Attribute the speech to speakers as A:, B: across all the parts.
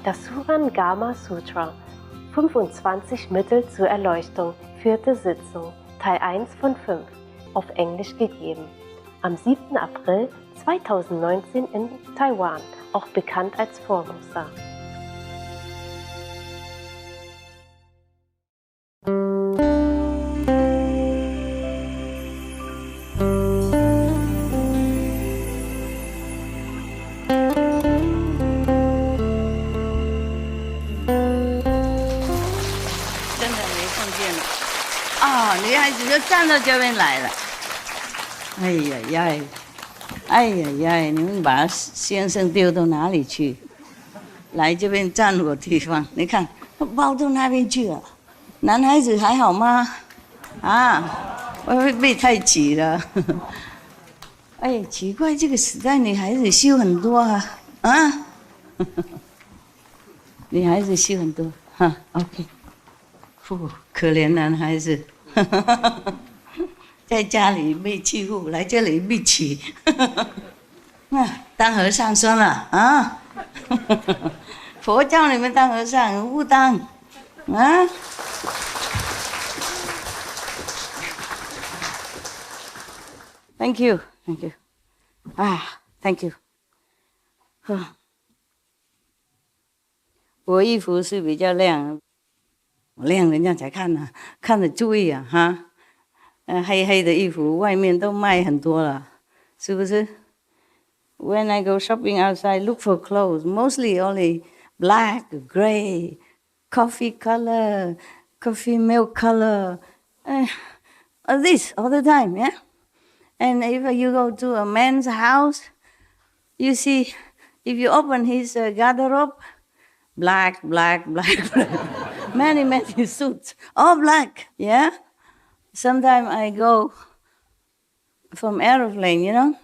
A: Das Surangama Sutra, 25 Mittel zur Erleuchtung, 4. Sitzung, Teil 1 von 5, auf Englisch gegeben. Am 7. April 2019 in Taiwan, auch bekannt als Formosa.
B: 啊，女孩子就站到这边来了。哎呀呀，哎呀呀，你们把先生丢到哪里去？来这边占我地方，你看包到那边去了。男孩子还好吗？啊，会不会被太挤了？哎，奇怪，这个时代女孩子修很多啊，啊，女孩子修很多哈 ，OK。可怜男孩子，在家里被欺负，来这里被欺。当和尚算了啊！佛教你们当和尚，不当啊！Thank you, thank you. 啊 ，Thank you. 我衣服是比较亮。亮人家才看呢、看着注意啊哈，黑黑的衣服外面都卖很多了，是不是 ？When I go shopping outside, look for clothes, mostly only black, gray, coffee color, coffee milk color, this all the time, yeah. And if you go to a man's house, you see, if you open his garderobe, black, black, black, black. Many suits, all black, yeah? Sometimes I go from aeroplane, you know,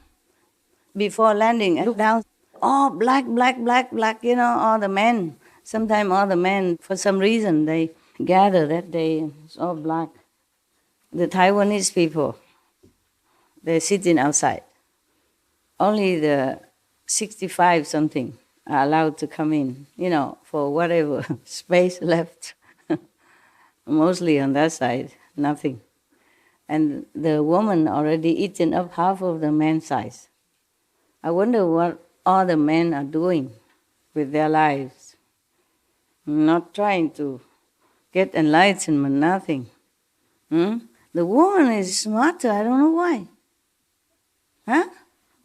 B: before landing, I look down, all black, black, black, black, you know, all the men. Sometimes all the men, for some reason, they gather that day, it's all black. The Taiwanese people, they're sitting outside. Only the 65 something are allowed to come in, you know, for whatever space left. Mostly on that side, nothing. And the woman already eaten up half of the man's size. I wonder what all the men are doing with their lives. Not trying to get enlightenment, nothing. The woman is smarter, I don't know why. Huh?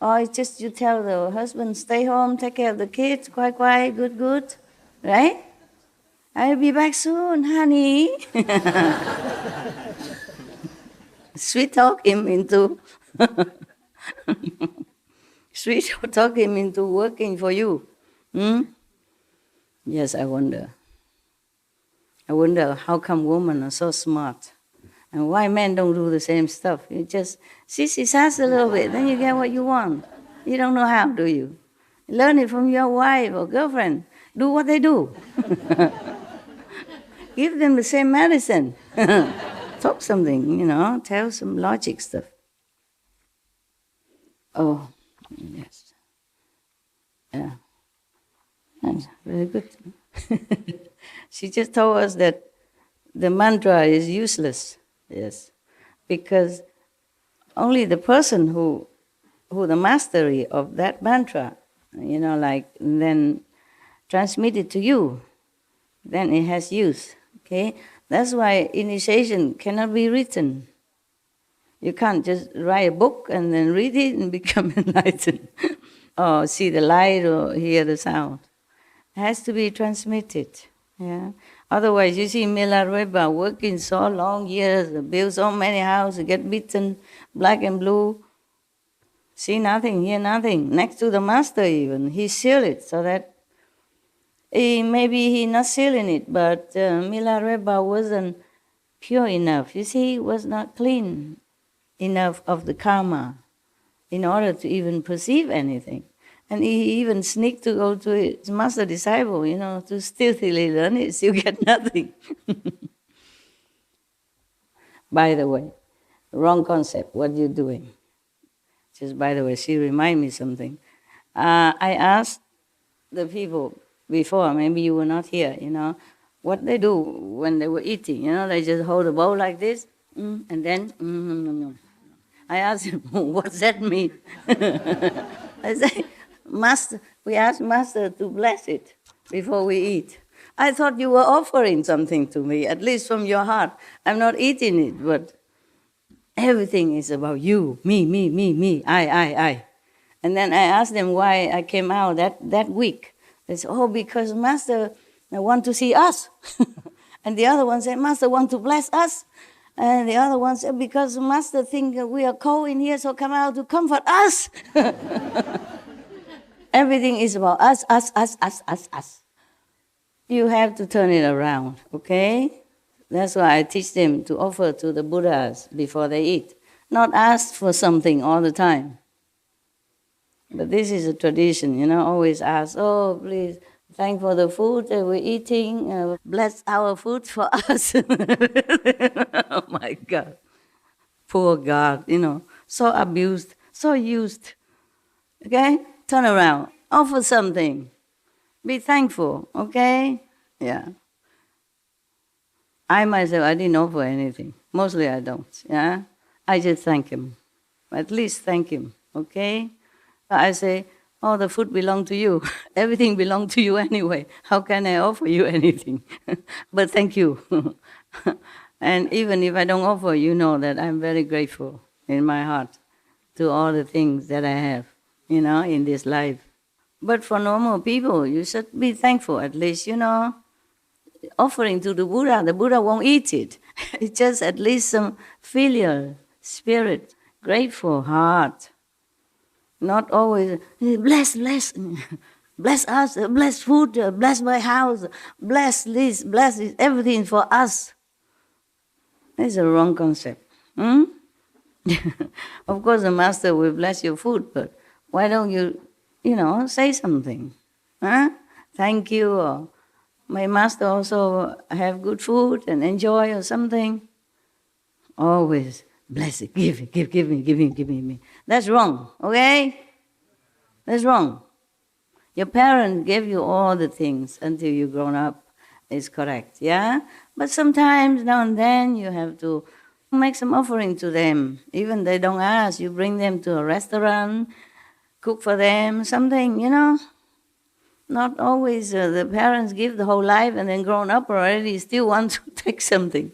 B: Or it's just you tell the husband, stay home, take care of the kids, quiet, good, right? I'll be back soon, honey. Sweet talk him into working for you. Yes, I wonder. I wonder how come women are so smart. And why men don't do the same stuff? You just sissy sass a little bit, then you get what you want. You don't know how, do you? Learn it from your wife or girlfriend. Do what they do. Give them the same medicine. Talk something, you know, tell some logic stuff. Oh, yes. Yeah. That's very good. She just told us that the mantra is useless. Yes, because only the person who the mastery of that mantra, you know, like then transmit it to you, then it has use. Okay, that's why initiation cannot be written. You can't just write a book and then read it and become enlightened, or see the light or hear the sound. It has to be transmitted. Yeah. Otherwise, you see Milarepa working so long years, build so many houses, get beaten, black and blue, see nothing, hear nothing. Next to the master even, he sealed it so that maybe he not sealing it, but Milarepa wasn't pure enough. You see, he was not clean enough of the karma in order to even perceive anything. And he even sneaked to go to his master disciple, you know, to stealthily learn it, still get nothing. By the way, wrong concept, what are you doing? Just by the way, she reminded me something. I asked the people, before, maybe you were not here, what they do when they were eating, they just hold the bowl like this, and then, I asked him, what's that mean? I say, Master, we asked Master to bless it before we eat. I thought you were offering something to me, at least from your heart. I'm not eating it, but everything is about you, me, I. And then I asked them why I came out that week. They said, because Master want to see us. And the other one said, Master want to bless us. And the other one said, because Master think we are cold in here, so come out to comfort us. Everything is about us. You have to turn it around, okay? That's why I teach them to offer to the Buddhas before they eat. Not ask for something all the time. But this is a tradition, always ask, please, thank for the food that we're eating, bless our food for us. Oh my God. Poor God, so abused, so used. Okay? Turn around, offer something. Be thankful, okay? Yeah. I myself, I didn't offer anything. Mostly I don't, yeah? I just thank him. At least thank him, okay? I say, the food belongs to you. Everything belongs to you anyway. How can I offer you anything? But thank you. And even if I don't offer, you know that I'm very grateful in my heart to all the things that I have, in this life. But for normal people, you should be thankful at least, offering to the Buddha won't eat it. It's just at least some filial spirit, grateful heart. Not always, bless, bless us, bless food, bless my house, bless this, everything for us. It's a wrong concept. Of course, the Master will bless your food, but why don't you, say something? Thank you, or my Master also have good food and enjoy or something. Always. Bless it, give me. That's wrong, okay? That's wrong. Your parents gave you all the things until you grown up. It's correct, yeah? But sometimes, now and then, you have to make some offering to them. Even they don't ask, you bring them to a restaurant, cook for them, something, Not always the parents give the whole life and then grown up already still want to take something.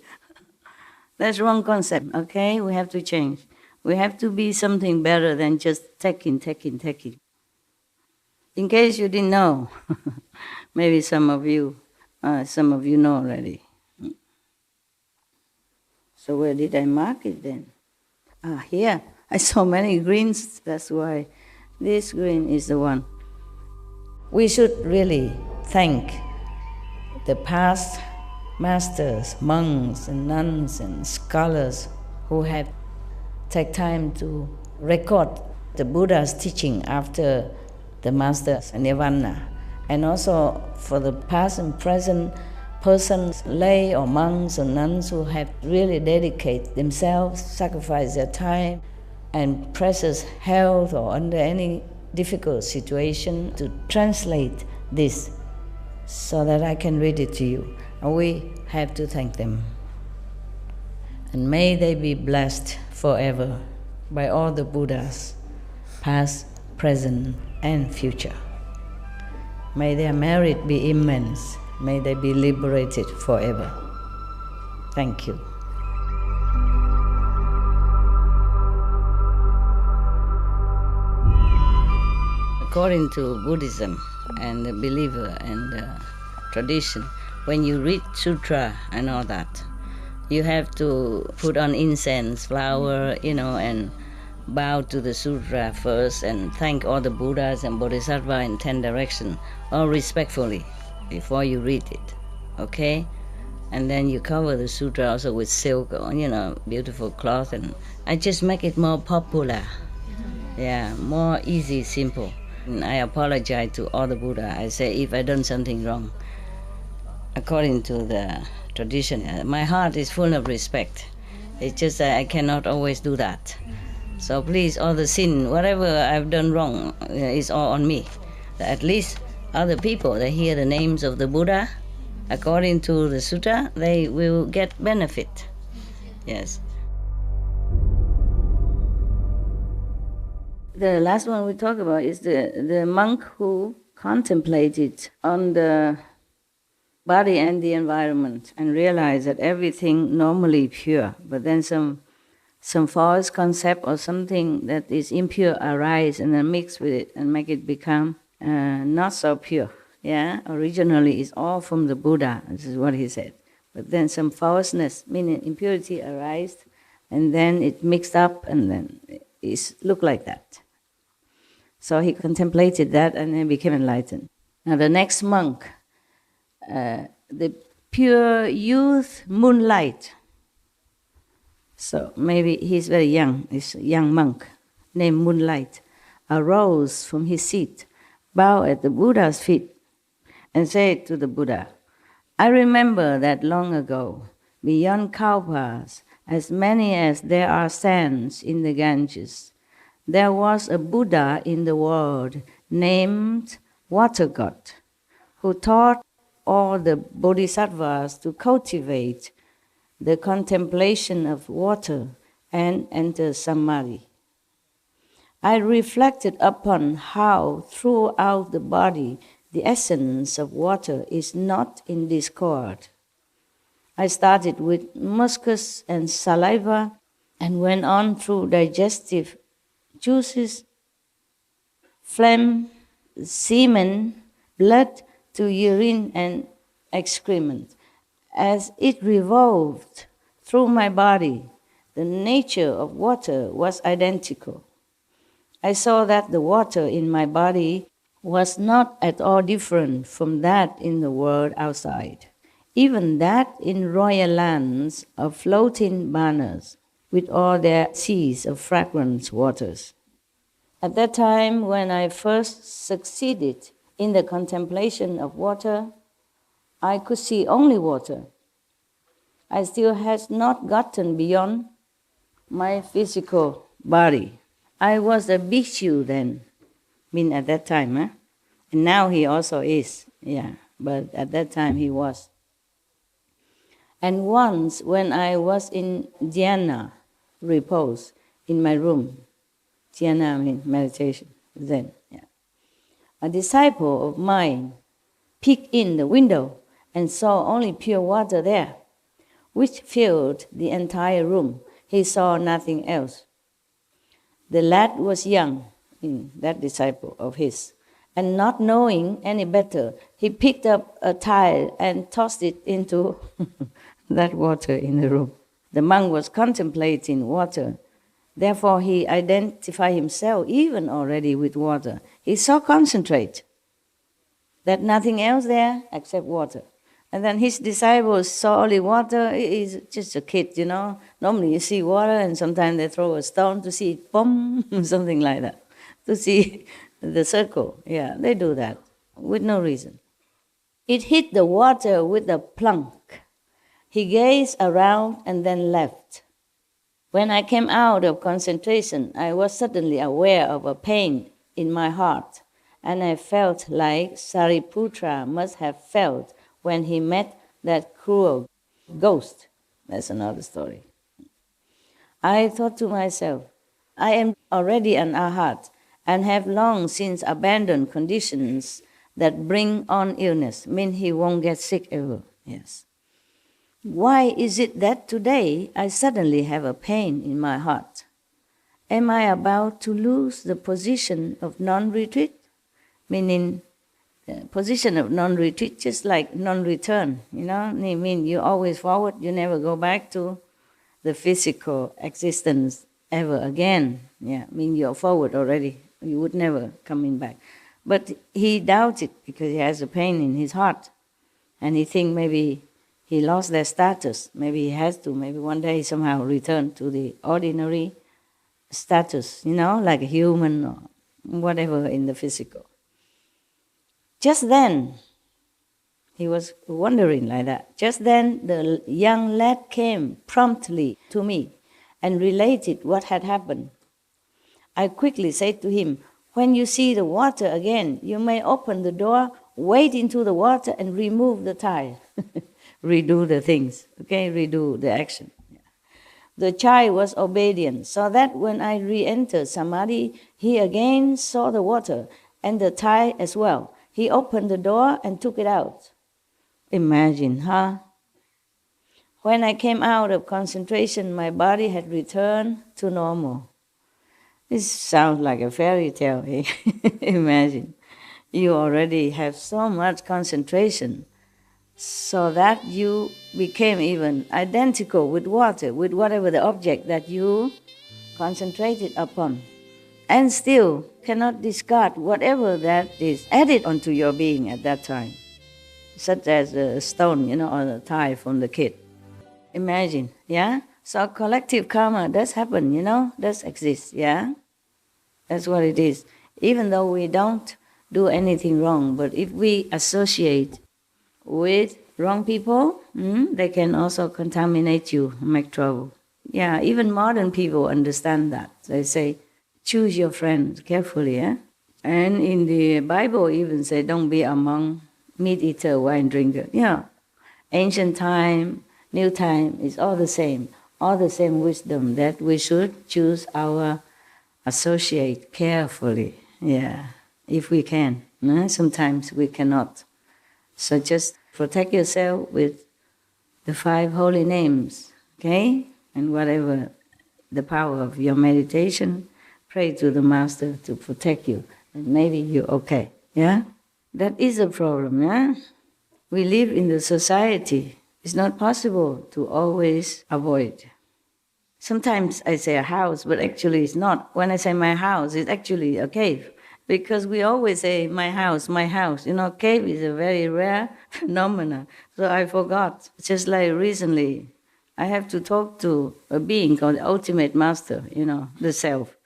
B: That's wrong concept, okay? We have to change. We have to be something better than just taking. In case you didn't know, maybe some of you know already. So where did I mark it then? Here. I saw many greens, that's why this green is the one. We should really thank the past masters, monks and nuns and scholars who have taken time to record the Buddha's teaching after the master's nirvana, and also for the past and present persons, lay or monks or nuns who have really dedicated themselves, sacrificed their time and precious health or under any difficult situation to translate this so that I can read it to you. And we have to thank them. And may they be blessed forever by all the Buddhas, past, present, and future. May their merit be immense. May they be liberated forever. Thank you. According to Buddhism and the believer and the tradition, when you read sutra and all that, you have to put on incense, flower, and bow to the sutra first and thank all the Buddhas and Bodhisattvas in 10 directions, all respectfully, before you read it, okay? And then you cover the sutra also with silk or, beautiful cloth, and I just make it more popular. Yeah, more easy, simple. And I apologize to all the Buddha. I say if I done something wrong, according to the tradition, my heart is full of respect. It's just that I cannot always do that. So please, all the sin, whatever I've done wrong, is all on me. At least other people, they hear the names of the Buddha, according to the sutta, they will get benefit. Yes. The last one we talk about is the monk who contemplated on the body and the environment and realized that everything normally pure, but then some false concept or something that is impure arise and then mix with it and make it become not so pure. Yeah, originally it's all from the Buddha. This is what he said. But then some falseness, meaning impurity, arise, and then it mixed up, and then it looked like that. So he contemplated that and then became enlightened. Now the next monk, the pure youth moonlight. So maybe he's very young, he's a young monk named Moonlight, arose from his seat, bowed at the Buddha's feet, and said to the Buddha, I remember that long ago, beyond Kalpas, as many as there are sands in the Ganges, there was a Buddha in the world named Water God, who taught all the bodhisattvas to cultivate the contemplation of water and enter samadhi. I reflected upon how throughout the body the essence of water is not in discord. I started with mucus and saliva and went on through digestive juices, phlegm, semen, blood to urine and excrement. As it revolved through my body, the nature of water was identical. I saw that the water in my body was not at all different from that in the world outside, even that in royal lands of floating banners, with all their seas of fragrant waters. At that time, when I first succeeded in the contemplation of water, I could see only water. I still had not gotten beyond my physical body. I was a bhikshu then, at that time, and now he also is, but at that time he was. And once when I was in dhyana, repose, in my room, dhyana means meditation, Zen, a disciple of mine peeked in the window and saw only pure water there, which filled the entire room. He saw nothing else. The lad was young, that disciple of his, and not knowing any better, he picked up a tile and tossed it into that water in the room. The monk was contemplating water. Therefore, he identified himself even already with water. He so concentrated that nothing else there except water. And then his disciples saw only water. He's just a kid, Normally you see water and sometimes they throw a stone to see it, boom, something like that, to see the circle. Yeah, they do that with no reason. It hit the water with a plunk. He gazed around and then left. When I came out of concentration, I was suddenly aware of a pain in my heart, and I felt like Sariputra must have felt when he met that cruel ghost. That's another story. I thought to myself, I am already an arhat and have long since abandoned conditions that bring on illness, mean he won't get sick ever. Yes. Why is it that today I suddenly have a pain in my heart? Am I about to lose the position of non-retreat? Meaning, position of non-retreat, just like non-return, I mean, you're always forward, you never go back to the physical existence ever again. You're forward already, you would never coming back. But he doubts it because he has a pain in his heart, and he thinks maybe he lost their status, maybe he has to, maybe one day somehow return to the ordinary status, like a human or whatever in the physical. Just then, he was wondering like that. Just then, the young lad came promptly to me and related what had happened. I quickly said to him, When you see the water again, you may open the door, wade into the water, and remove the tile. Redo the things, okay? Redo the action. The child was obedient, so that when I re-entered Samadhi, he again saw the water and the tile as well. He opened the door and took it out. Imagine, huh? When I came out of concentration, my body had returned to normal. This sounds like a fairy tale, eh? Imagine. You already have so much concentration so that you became even identical with water, with whatever the object that you concentrated upon, and still cannot discard whatever that is added onto your being at that time, such as a stone, or a tile from the kid. Imagine, yeah? So collective karma does happen, does exist, yeah? That's what it is. Even though we don't do anything wrong, but if we associate with wrong people, they can also contaminate you, make trouble. Yeah, even modern people understand that. They say, choose your friends carefully, yeah? And in the Bible even say, don't be among meat eater, wine drinker. Yeah, ancient time, new time, is all the same wisdom that we should choose our associate carefully, yeah, if we can. Sometimes we cannot. So just protect yourself with the 5 holy names, okay? And whatever the power of your meditation, pray to the Master to protect you. And maybe you're okay, yeah? That is a problem, yeah? We live in the society. It's not possible to always avoid. Sometimes I say a house, but actually it's not. When I say my house, it's actually a cave. Because we always say, my house, my house. Cave is a very rare phenomenon. So I forgot. Just like recently, I have to talk to a being called the Ultimate Master, the Self.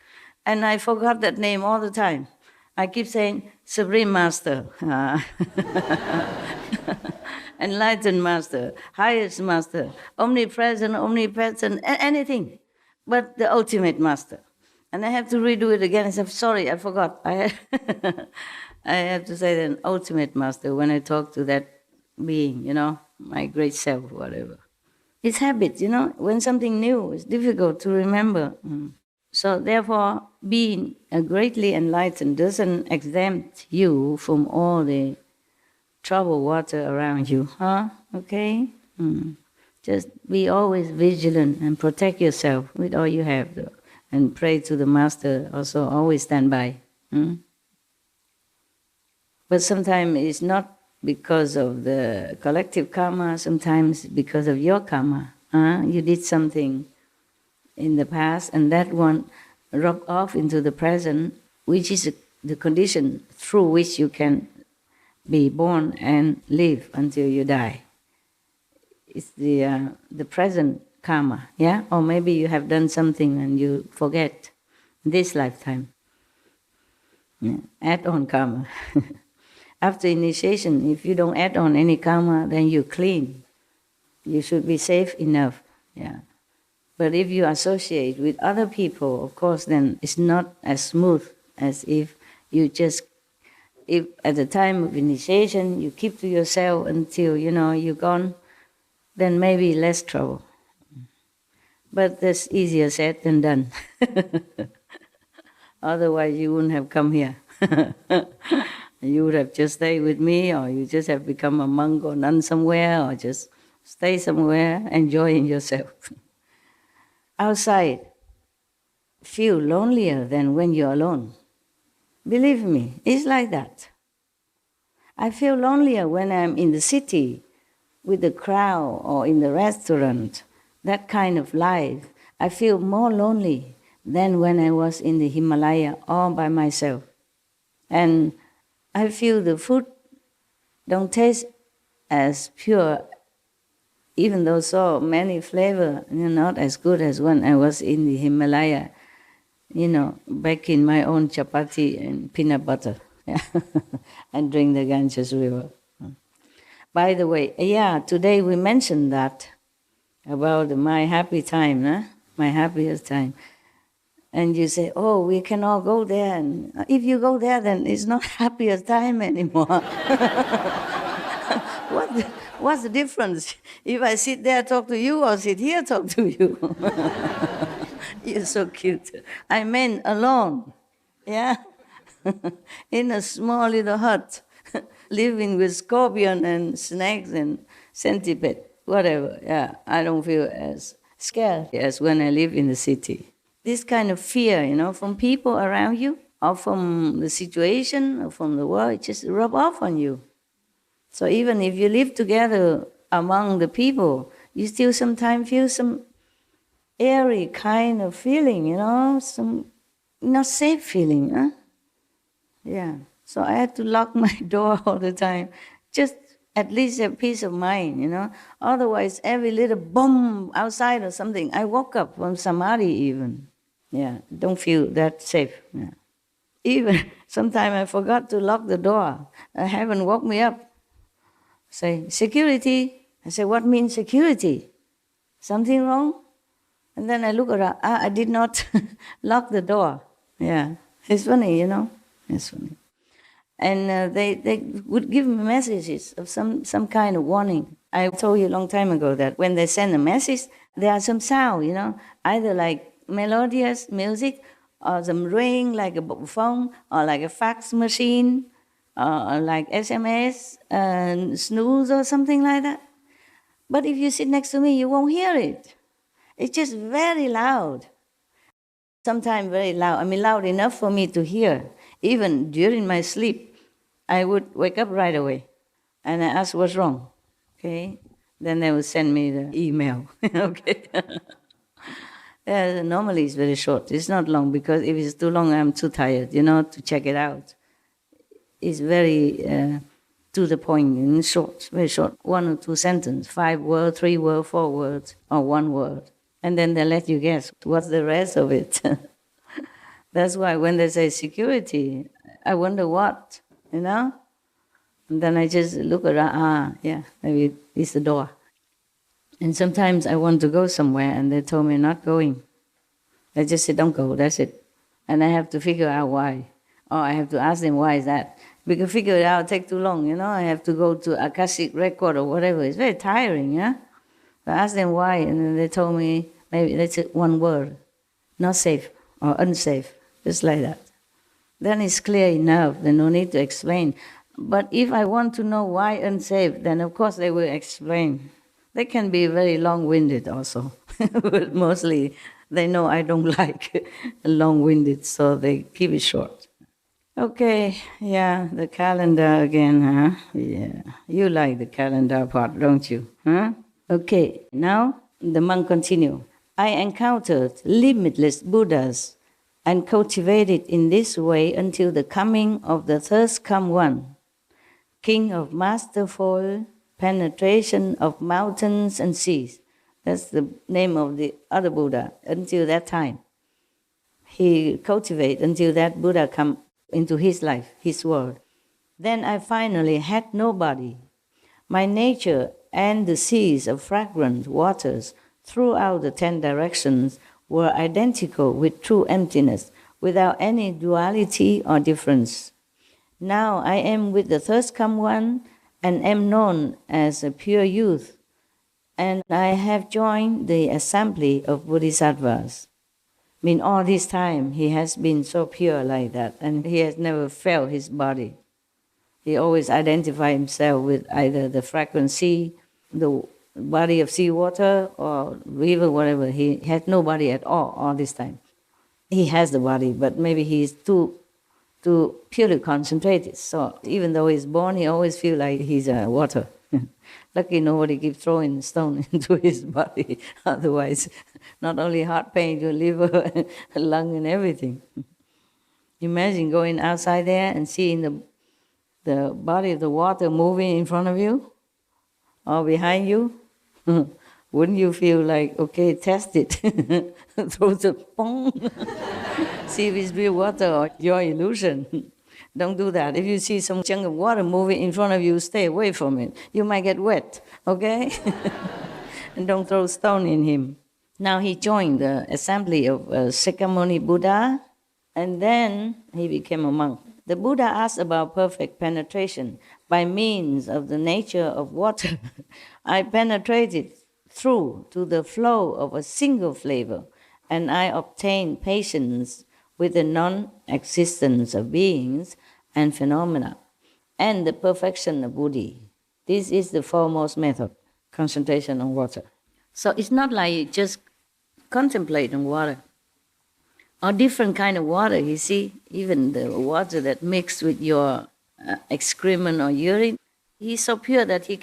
B: And I forgot that name all the time. I keep saying, Supreme Master, Enlightened Master, Highest Master, Omnipresent, anything but the Ultimate Master. And I have to redo it again. I said, sorry, I forgot. I have to say the Ultimate Master when I talk to that being, my great self, whatever. It's habit, when something new is difficult to remember. So therefore, being greatly enlightened doesn't exempt you from all the troubled water around you, huh? Okay? Just be always vigilant and protect yourself with all you have, though. And pray to the Master, also always stand by. But sometimes it's not because of the collective karma, sometimes because of your karma. You did something in the past, and that one rubbed off into the present, which is the condition through which you can be born and live until you die. It's the present karma, yeah? Or maybe you have done something and you forget this lifetime. Yeah. Add on karma. After initiation, if you don't add on any karma, then you're clean. You should be safe enough, yeah. But if you associate with other people, of course, then it's not as smooth as if you just, if at the time of initiation, you keep to yourself until, you're gone, then maybe less trouble. But that's easier said than done. Otherwise, you wouldn't have come here. You would have just stayed with me, or you just have become a monk or nun somewhere, or just stay somewhere enjoying yourself. Outside, feel lonelier than when you're alone. Believe me, it's like that. I feel lonelier when I'm in the city with the crowd or in the restaurant. That kind of life, I feel more lonely than when I was in the Himalaya all by myself. And I feel the food don't taste as pure, even though so many flavor, not as good as when I was in the Himalaya, back in my own chapati and peanut butter, and drink the Ganges River. By the way, today we mentioned that, about my happy time, my happiest time. And you say, oh, we can all go there. And if you go there, then it's not happiest time anymore. What's the difference if I sit there talk to you or sit here talk to you? You're so cute. I meant alone, yeah? In a small little hut, living with scorpion and snakes and centipede, whatever. Yeah, I don't feel as scared as when I live in the city. This kind of fear, from people around you, or from the situation, or from the world, it just rub off on you. So even if you live together among the people, you still sometimes feel some airy kind of feeling, some not safe feeling, huh? Yeah. So I had to lock my door all the time, just at least a peace of mind, Otherwise, every little boom outside or something, I woke up from samadhi even. Yeah, don't feel that safe. Yeah. Even sometimes I forgot to lock the door. Heaven woke me up. Say, security. I say, what means security? Something wrong? And then I look around. I did not lock the door. Yeah, it's funny, It's funny. And they would give me messages of some kind of warning. I told you a long time ago that when they send a message, there are some sound, either like melodious music or some ring like a phone or like a fax machine or like SMS and snooze or something like that. But if you sit next to me, you won't hear it. It's just very loud. Sometimes very loud. I mean, loud enough for me to hear. Even during my sleep, I would wake up right away and I ask what's wrong. Okay? Then they would send me the email. Okay? Normally it's very short. It's not long because if it's too long, I'm too tired, to check it out. It's very to the point, and short, very short. 1 or 2 sentences, 5 words, 3 words, 4 words, or 1 word. And then they let you guess what's the rest of it. That's why when they say security, I wonder what, And then I just look around, yeah, maybe it's the door. And sometimes I want to go somewhere and they told me not going. They just said, don't go, that's it. And I have to figure out why. Or I have to ask them, why is that? Because figure it out take too long, I have to go to Akashic record or whatever. It's very tiring, yeah? I asked them why, and then they told me, maybe that's it, 1 word, not safe or unsafe, just like that. Then it's clear enough, there's no need to explain. But if I want to know why unsafe, then of course they will explain. They can be very long-winded also, but mostly they know I don't like long-winded, so they keep it short. Okay, yeah, the calendar again, huh? Yeah, you like the calendar part, don't you? Huh? Okay, now the monk continued. I encountered limitless Buddhas and cultivated in this way until the coming of the third come one, king of masterful penetration of mountains and seas. That's the name of the other Buddha. Until that time, he cultivated until that Buddha come into his life, his world. Then I finally had nobody. My nature and the seas of fragrant waters throughout the 10 directions were identical with true emptiness, without any duality or difference. Now I am with the third come one and am known as a pure youth, and I have joined the assembly of Bodhisattvas. I mean, all this time he has been so pure like that, and he has never felt his body. He always identified himself with either the fragrant sea, the body of seawater, or river, whatever. He had no body at all this time. He has the body, but maybe he's too purely concentrated. So even though he's born, he always feels like he's water. Lucky nobody keeps throwing stone into his body. Otherwise, not only heart pain, your liver, lung, and everything. Imagine going outside there and seeing the body of the water moving in front of you or behind you. Wouldn't you feel like, okay, test it? Throw the pong. See if it's real water or your illusion. Don't do that. If you see some chunk of water moving in front of you, stay away from it. You might get wet, okay? And don't throw stone in him. Now he joined the assembly of Shakyamuni Buddha, and then he became a monk. The Buddha asked about perfect penetration by means of the nature of water. I penetrated through to the flow of a single flavor, and I obtained patience with the non-existence of beings and phenomena, and the perfection of Buddhi. This is the foremost method, concentration on water. So it's not like you just contemplate on water, or different kind of water. You see, even the water that mixed with your excrement or urine, he's so pure that he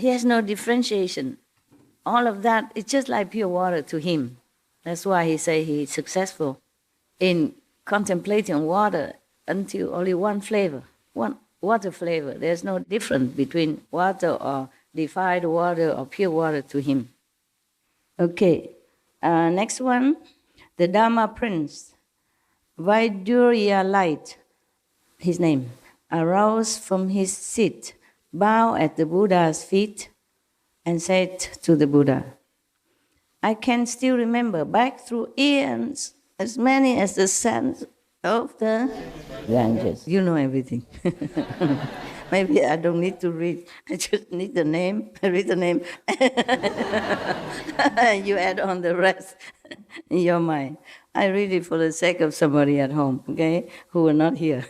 B: has no differentiation. All of that, it's just like pure water to him. That's why he say he's successful in contemplating water until only one flavor, one water flavor. There's no difference between water or defiled water or pure water to him. Okay, next one, the Dharma Prince, Vaidurya Light, his name, arose from his seat, bowed at the Buddha's feet, and said to the Buddha, I can still remember back through eons, as many as the sands of the Ganges. You know everything. Maybe I don't need to read. I just need the name. I read the name. You add on the rest in your mind. I read it for the sake of somebody at home, okay, who are not here.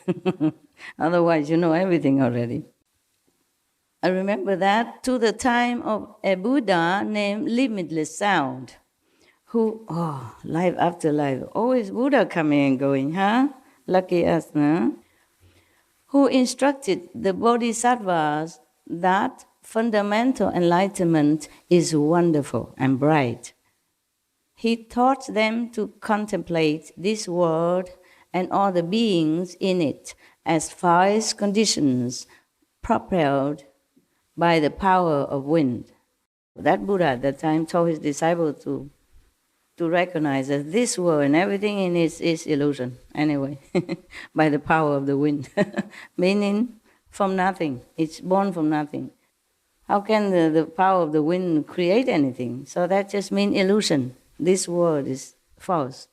B: Otherwise, you know everything already. I remember that to the time of a Buddha named Limitless Sound, who, life after life, always Buddha coming and going, huh? Lucky us, huh? Who instructed the bodhisattvas that fundamental enlightenment is wonderful and bright. He taught them to contemplate this world and all the beings in it as false conditions propelled by the power of wind. That Buddha at that time told his disciples to recognize that this world and everything in it is illusion, anyway, by the power of the wind, meaning from nothing. It's born from nothing. How can the power of the wind create anything? So that just means illusion. This world is false.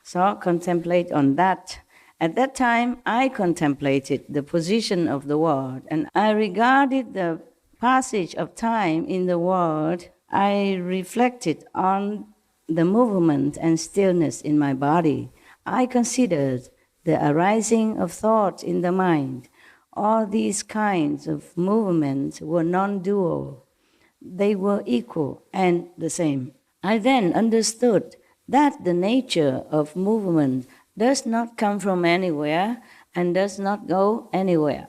B: So contemplate on that. At that time, I contemplated the position of the world, and I regarded the passage of time in the world. I reflected on the movement and stillness in my body. I considered the arising of thought in the mind. All these kinds of movements were non-dual. They were equal and the same. I then understood that the nature of movement does not come from anywhere and does not go anywhere.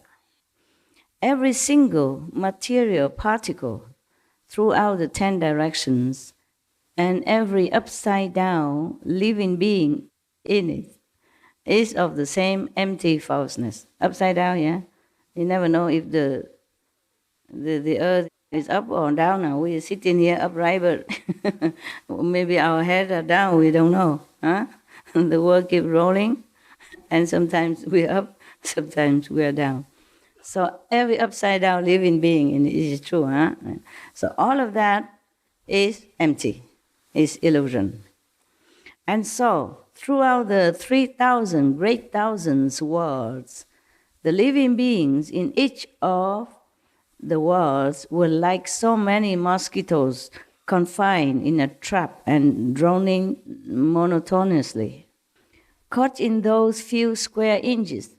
B: Every single material particle throughout the 10 directions and every upside-down living being in it is of the same empty falseness. Upside down, yeah? You never know if the earth is up or down now. We are sitting here upright, but maybe our heads are down, we don't know. Huh? The world keeps rolling, and sometimes we're up, sometimes we're down. So every upside-down living being in it is true, huh? So all of that is empty. Is illusion. And so, throughout the 3,000 great thousands worlds, the living beings in each of the worlds were like so many mosquitoes confined in a trap and droning monotonously. Caught in those few square inches,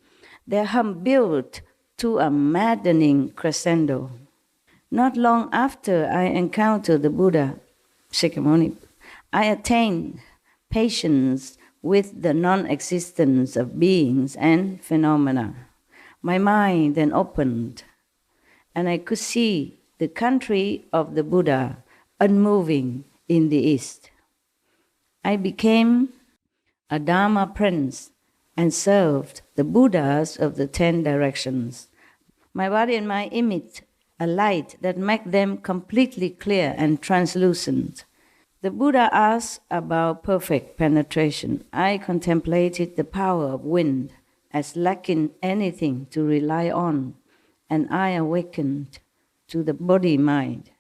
B: their hum built to a maddening crescendo. Not long after I encountered the Buddha, Shakyamuni, I attained patience with the non-existence of beings and phenomena. My mind then opened, and I could see the country of the Buddha unmoving in the east. I became a Dharma prince and served the Buddhas of the 10 directions. My body and mind emit a light that makes them completely clear and translucent. The Buddha asked about perfect penetration. I contemplated the power of wind as lacking anything to rely on, and I awakened to the body-mind.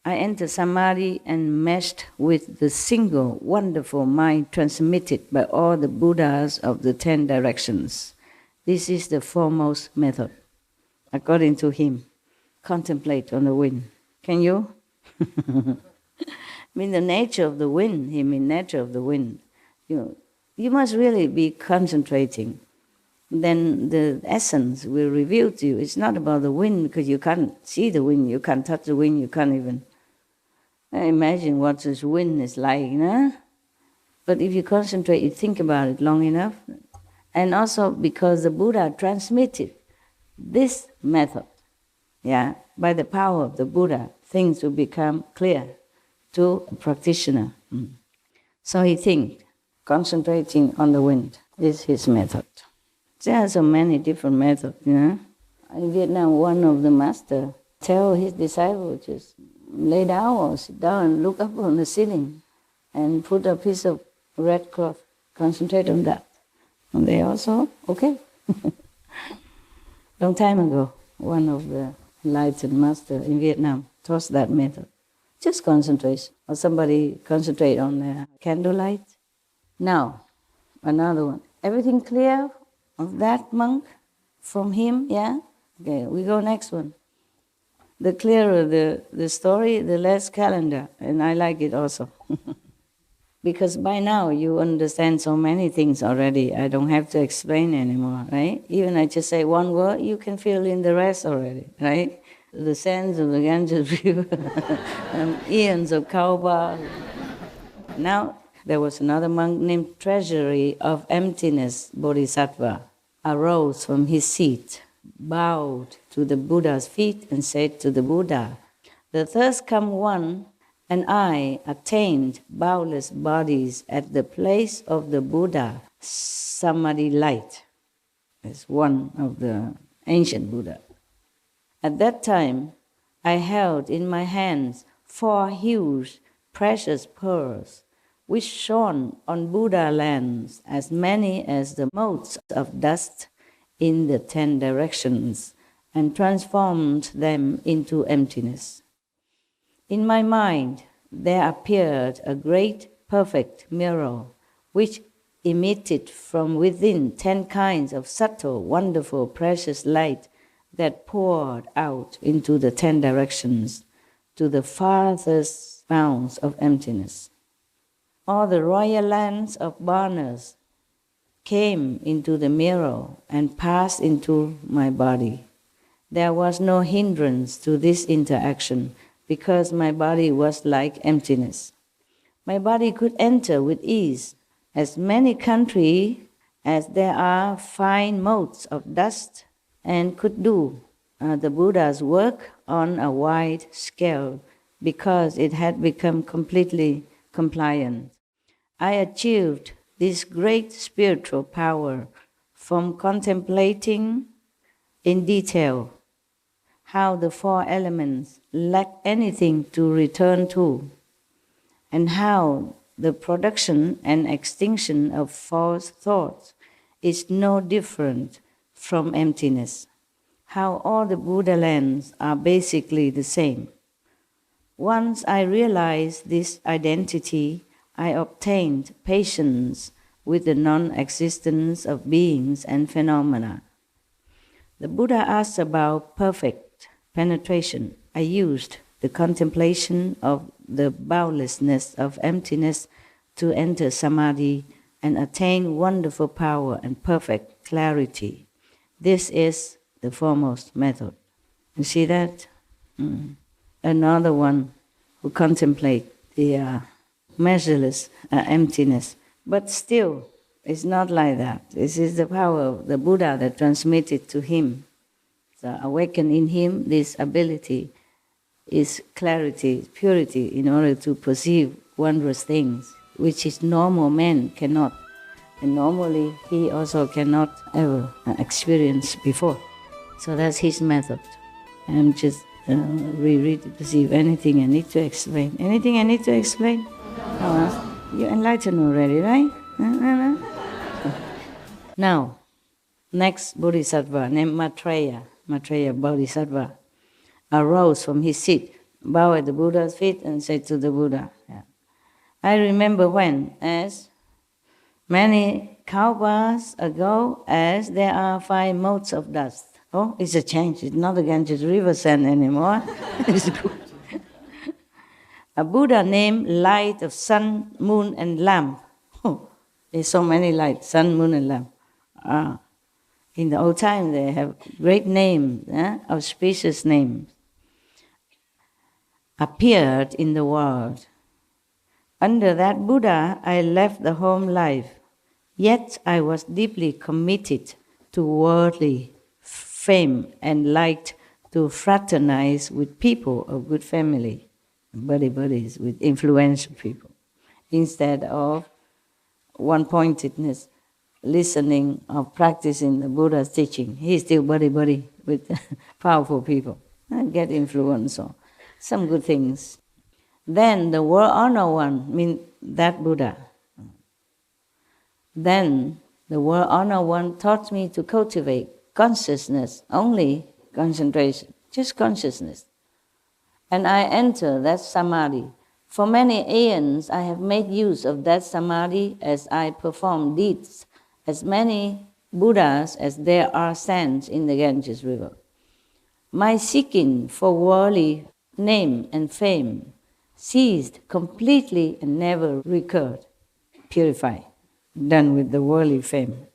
B: I entered Samadhi and meshed with the single wonderful mind transmitted by all the Buddhas of the 10 directions. This is the foremost method, according to him. Contemplate on the wind. Can you? I mean the nature of the wind, he means nature of the wind. You must really be concentrating. Then the essence will reveal to you. It's not about the wind because you can't see the wind, you can't touch the wind, you can't even imagine what this wind is like. No? But if you concentrate, you think about it long enough, and also because the Buddha transmitted this method, by the power of the Buddha, things will become clear to a practitioner. So he thinks, concentrating on the wind is his method. There are so many different methods. In Vietnam, one of the masters tell his disciples just lay down or sit down and look up on the ceiling and put a piece of red cloth, concentrate on that. And they also, okay. Long time ago, one of the enlightened masters in Vietnam taught that method. Just concentration. Or somebody concentrate on the candlelight. Now, another one. Everything clear of that monk from him? Yeah? Okay, we go next one. The clearer the story, the less calendar. And I like it also. Because by now you understand so many things already. I don't have to explain anymore, right? Even I just say one word, you can fill in the rest already, right? The sands of the Ganges River, eons of Kaaba. Now, there was another monk named Treasury of Emptiness Bodhisattva, arose from his seat, bowed to the Buddha's feet and said to the Buddha, "The thirst come one, and I attained boundless bodies at the place of the Buddha, Samadhi light." It's one of the ancient Buddha. At that time, I held in my hands 4 huge precious pearls, which shone on Buddha lands as many as the motes of dust in the 10 directions, and transformed them into emptiness. In my mind, there appeared a great perfect mirror, which emitted from within 10 kinds of subtle, wonderful, precious light that poured out into the 10 directions to the farthest bounds of emptiness. All the royal lands of Barnas came into the mirror and passed into my body. There was no hindrance to this interaction because my body was like emptiness. My body could enter with ease as many countries as there are fine motes of dust, and could do the Buddha's work on a wide scale because it had become completely compliant. I achieved this great spiritual power from contemplating in detail how the 4 elements lack anything to return to, and how the production and extinction of false thoughts is no different from emptiness, how all the Buddha lands are basically the same. Once I realized this identity, I obtained patience with the non-existence of beings and phenomena. The Buddha asked about perfect penetration. I used the contemplation of the boundlessness of emptiness to enter Samadhi and attain wonderful power and perfect clarity. This is the foremost method. You see that? Another one who contemplate the measureless emptiness. But still, it's not like that. This is the power of the Buddha that transmitted to him. So awaken in him this ability, is clarity, purity, in order to perceive wondrous things, which is normal man cannot. And normally he also cannot ever experience before. So that's his method. I'm just reread to see if anything I need to explain. Anything I need to explain? You're enlightened already, right? Now, next Bodhisattva named Maitreya Bodhisattva arose from his seat, bow at the Buddha's feet and say to the Buddha. Yeah. I remember when, as many kalpas ago, as there are 5 motes of dust. Oh, it's a change. It's not again just river sand anymore. It's good. A Buddha named Light of Sun, Moon, and Lamp. Oh, there's so many lights, sun, moon, and lamp. In the old time, they have great names, auspicious names. Appeared in the world. Under that Buddha, I left the home life. Yet I was deeply committed to worldly fame and liked to fraternize with people of good family. Buddies with influential people, instead of one-pointedness, listening or practicing the Buddha's teaching. He's still buddy with powerful people. Get influence or some good things. Then the world honor one, means that Buddha. Then the world honor one taught me to cultivate consciousness, only concentration, just consciousness. And I enter that samadhi. For many aeons, I have made use of that samadhi as I perform deeds, as many Buddhas as there are sands in the Ganges River. My seeking for worldly name and fame ceased completely and never recurred. Purified, done with the worldly fame.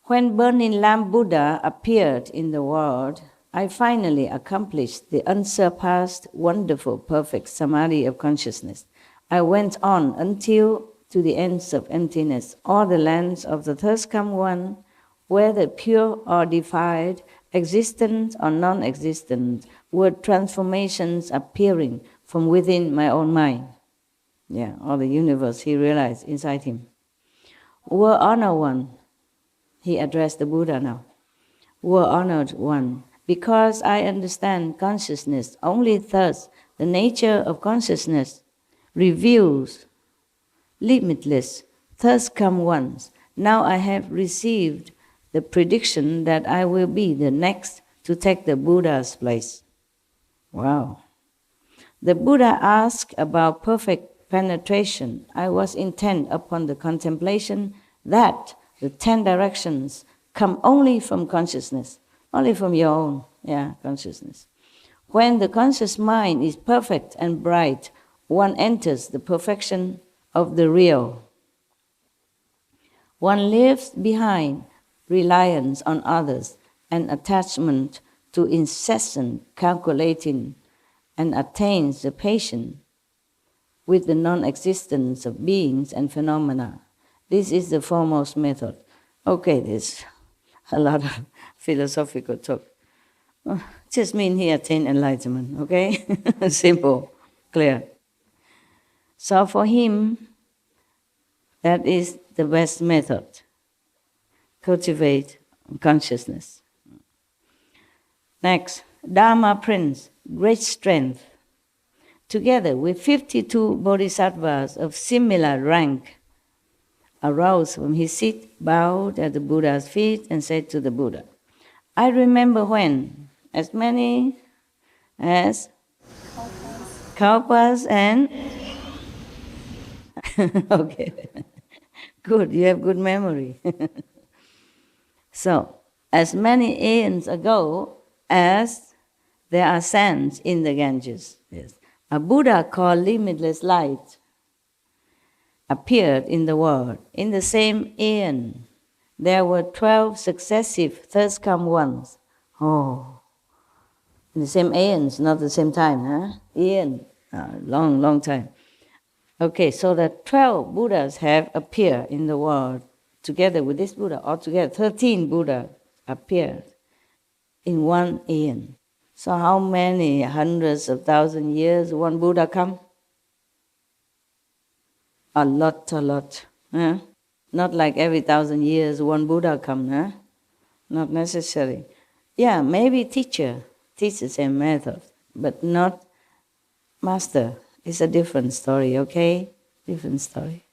B: When Burning Lamp Buddha appeared in the world, I finally accomplished the unsurpassed, wonderful, perfect samadhi of consciousness. I went on until to the ends of emptiness, all the lands of the thirst-come one, whether pure or defiled, existent or non-existent, were transformations appearing from within my own mind. Yeah, all the universe he realized inside him. Were honor one, he addressed the Buddha now. Were honored one, because I understand consciousness, only thus the nature of consciousness reveals limitless, thirst-come ones. Now I have received the prediction that I will be the next to take the Buddha's place. Wow. The Buddha asked about perfect penetration. I was intent upon the contemplation that the 10 directions come only from consciousness. Only from your own, consciousness. When the conscious mind is perfect and bright, one enters the perfection of the real. One leaves behind reliance on others and attachment to incessant calculating and attains the patience with the non-existence of beings and phenomena. This is the foremost method. Okay, there's a lot of philosophical talk. Just mean he attained enlightenment, okay? Simple, clear. So for him, that is the best method. Cultivate consciousness. Next, Dharma Prince, great strength. Together with 52 bodhisattvas of similar rank, arose from his seat, bowed at the Buddha's feet, and said to the Buddha, I remember when, as many as kalpas and... Okay, good, you have good memory. So, as many aeons ago as there are sands in the Ganges, yes, a Buddha called Limitless Light appeared in the world. In the same aeon, there were 12 successive thirst-come ones. Oh, in the same aeons, not the same time, huh? Aeon, long time. Okay, so the 12 Buddhas have appeared in the world together with this Buddha. Altogether, 13 Buddhas appeared in one aeon. So how many hundreds of thousand years one Buddha come? A lot. Huh? Not like every 1,000 years one Buddha come, huh? Not necessary. Yeah, maybe teacher teach the same method, but not master. It's a different story, okay? Different story.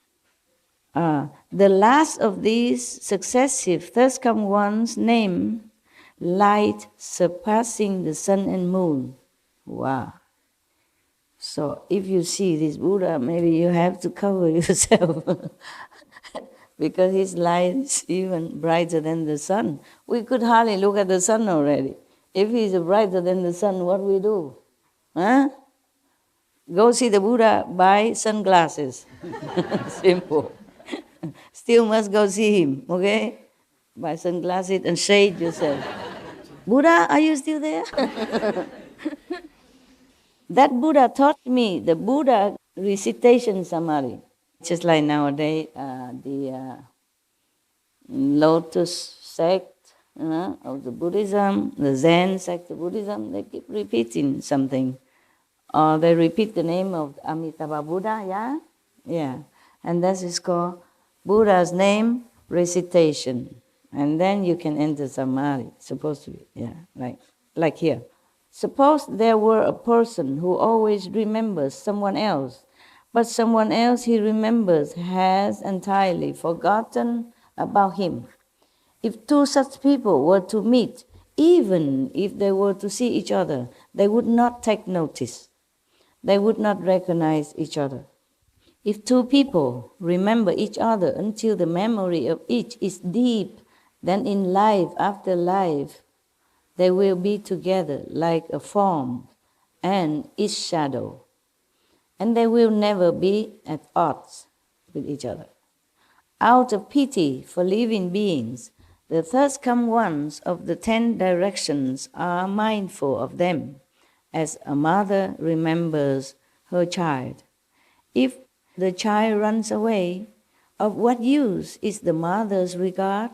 B: The last of these successive thirst-come ones named light surpassing the sun and moon. Wow. So if you see this Buddha, maybe you have to cover yourself because his light is even brighter than the sun. We could hardly look at the sun already. If he's brighter than the sun, what we do? Huh? Go see the Buddha, buy sunglasses. Simple. Still must go see him, okay? Buy sunglasses and shade yourself. Buddha, are you still there? That Buddha taught me the Buddha recitation samadhi. Just like nowadays, the Lotus sect of the Buddhism, the Zen sect of Buddhism, they keep repeating something. Or they repeat the name of Amitabha Buddha, yeah? Yeah. And that is called Buddha's name recitation. And then you can enter samadhi, supposed to be, yeah, like here. Suppose there were a person who always remembers someone else, but someone else he remembers has entirely forgotten about him. If two such people were to meet, even if they were to see each other, they would not take notice. They would not recognize each other. If two people remember each other until the memory of each is deep, then in life after life, they will be together like a form and its shadow, and they will never be at odds with each other. Out of pity for living beings, the thus come ones of the 10 directions are mindful of them, as a mother remembers her child. If the child runs away, of what use is the mother's regard?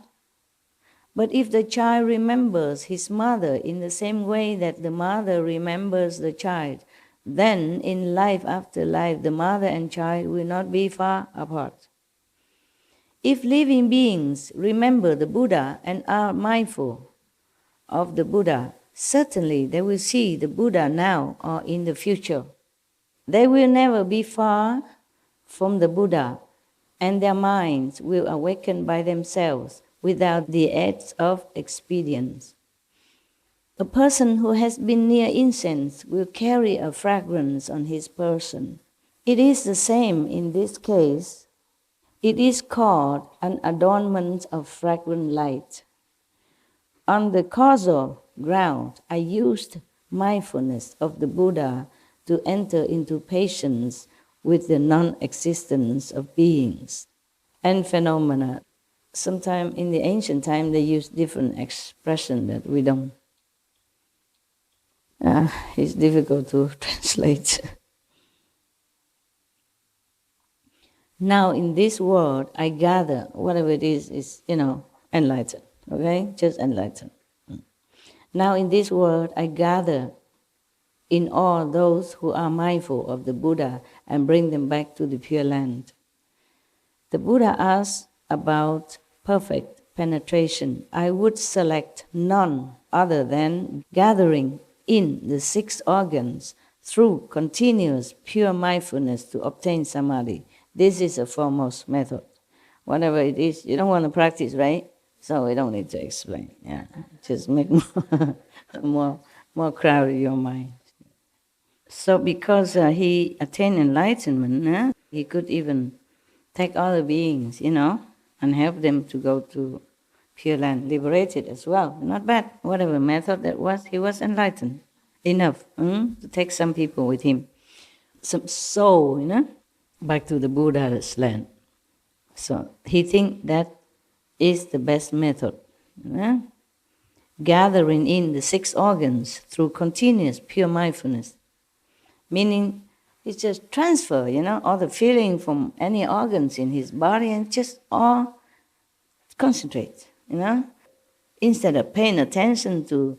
B: But if the child remembers his mother in the same way that the mother remembers the child, then in life after life the mother and child will not be far apart. If living beings remember the Buddha and are mindful of the Buddha, certainly they will see the Buddha now or in the future. They will never be far from the Buddha, and their minds will awaken by themselves without the aids of expedience. A person who has been near incense will carry a fragrance on his person. It is the same in this case. It is called an adornment of fragrant light. On the causal ground, I used mindfulness of the Buddha to enter into patience with the non-existence of beings and phenomena. Sometimes in the ancient time they used different expression that we don't. It's difficult to translate. Now in this world I gather whatever it is enlightened. Okay? Just enlightened. Now in this world I gather in all those who are mindful of the Buddha and bring them back to the Pure Land. The Buddha asks about perfect penetration. I would select none other than gathering in the 6 organs through continuous pure mindfulness to obtain samadhi. This is a foremost method. Whatever it is, you don't want to practice, right? So we don't need to explain. Yeah, just make more crowded your mind. So because he attained enlightenment, he could even take other beings, and help them to go to Pure Land, liberated as well. Not bad. Whatever method that was, he was enlightened enough to take some people with him. Some soul, back to the Buddha's land. So he thinks that is the best method. Gathering in the 6 organs through continuous pure mindfulness. Meaning it's just transfer, all the feeling from any organs in his body and just all concentrate, Instead of paying attention to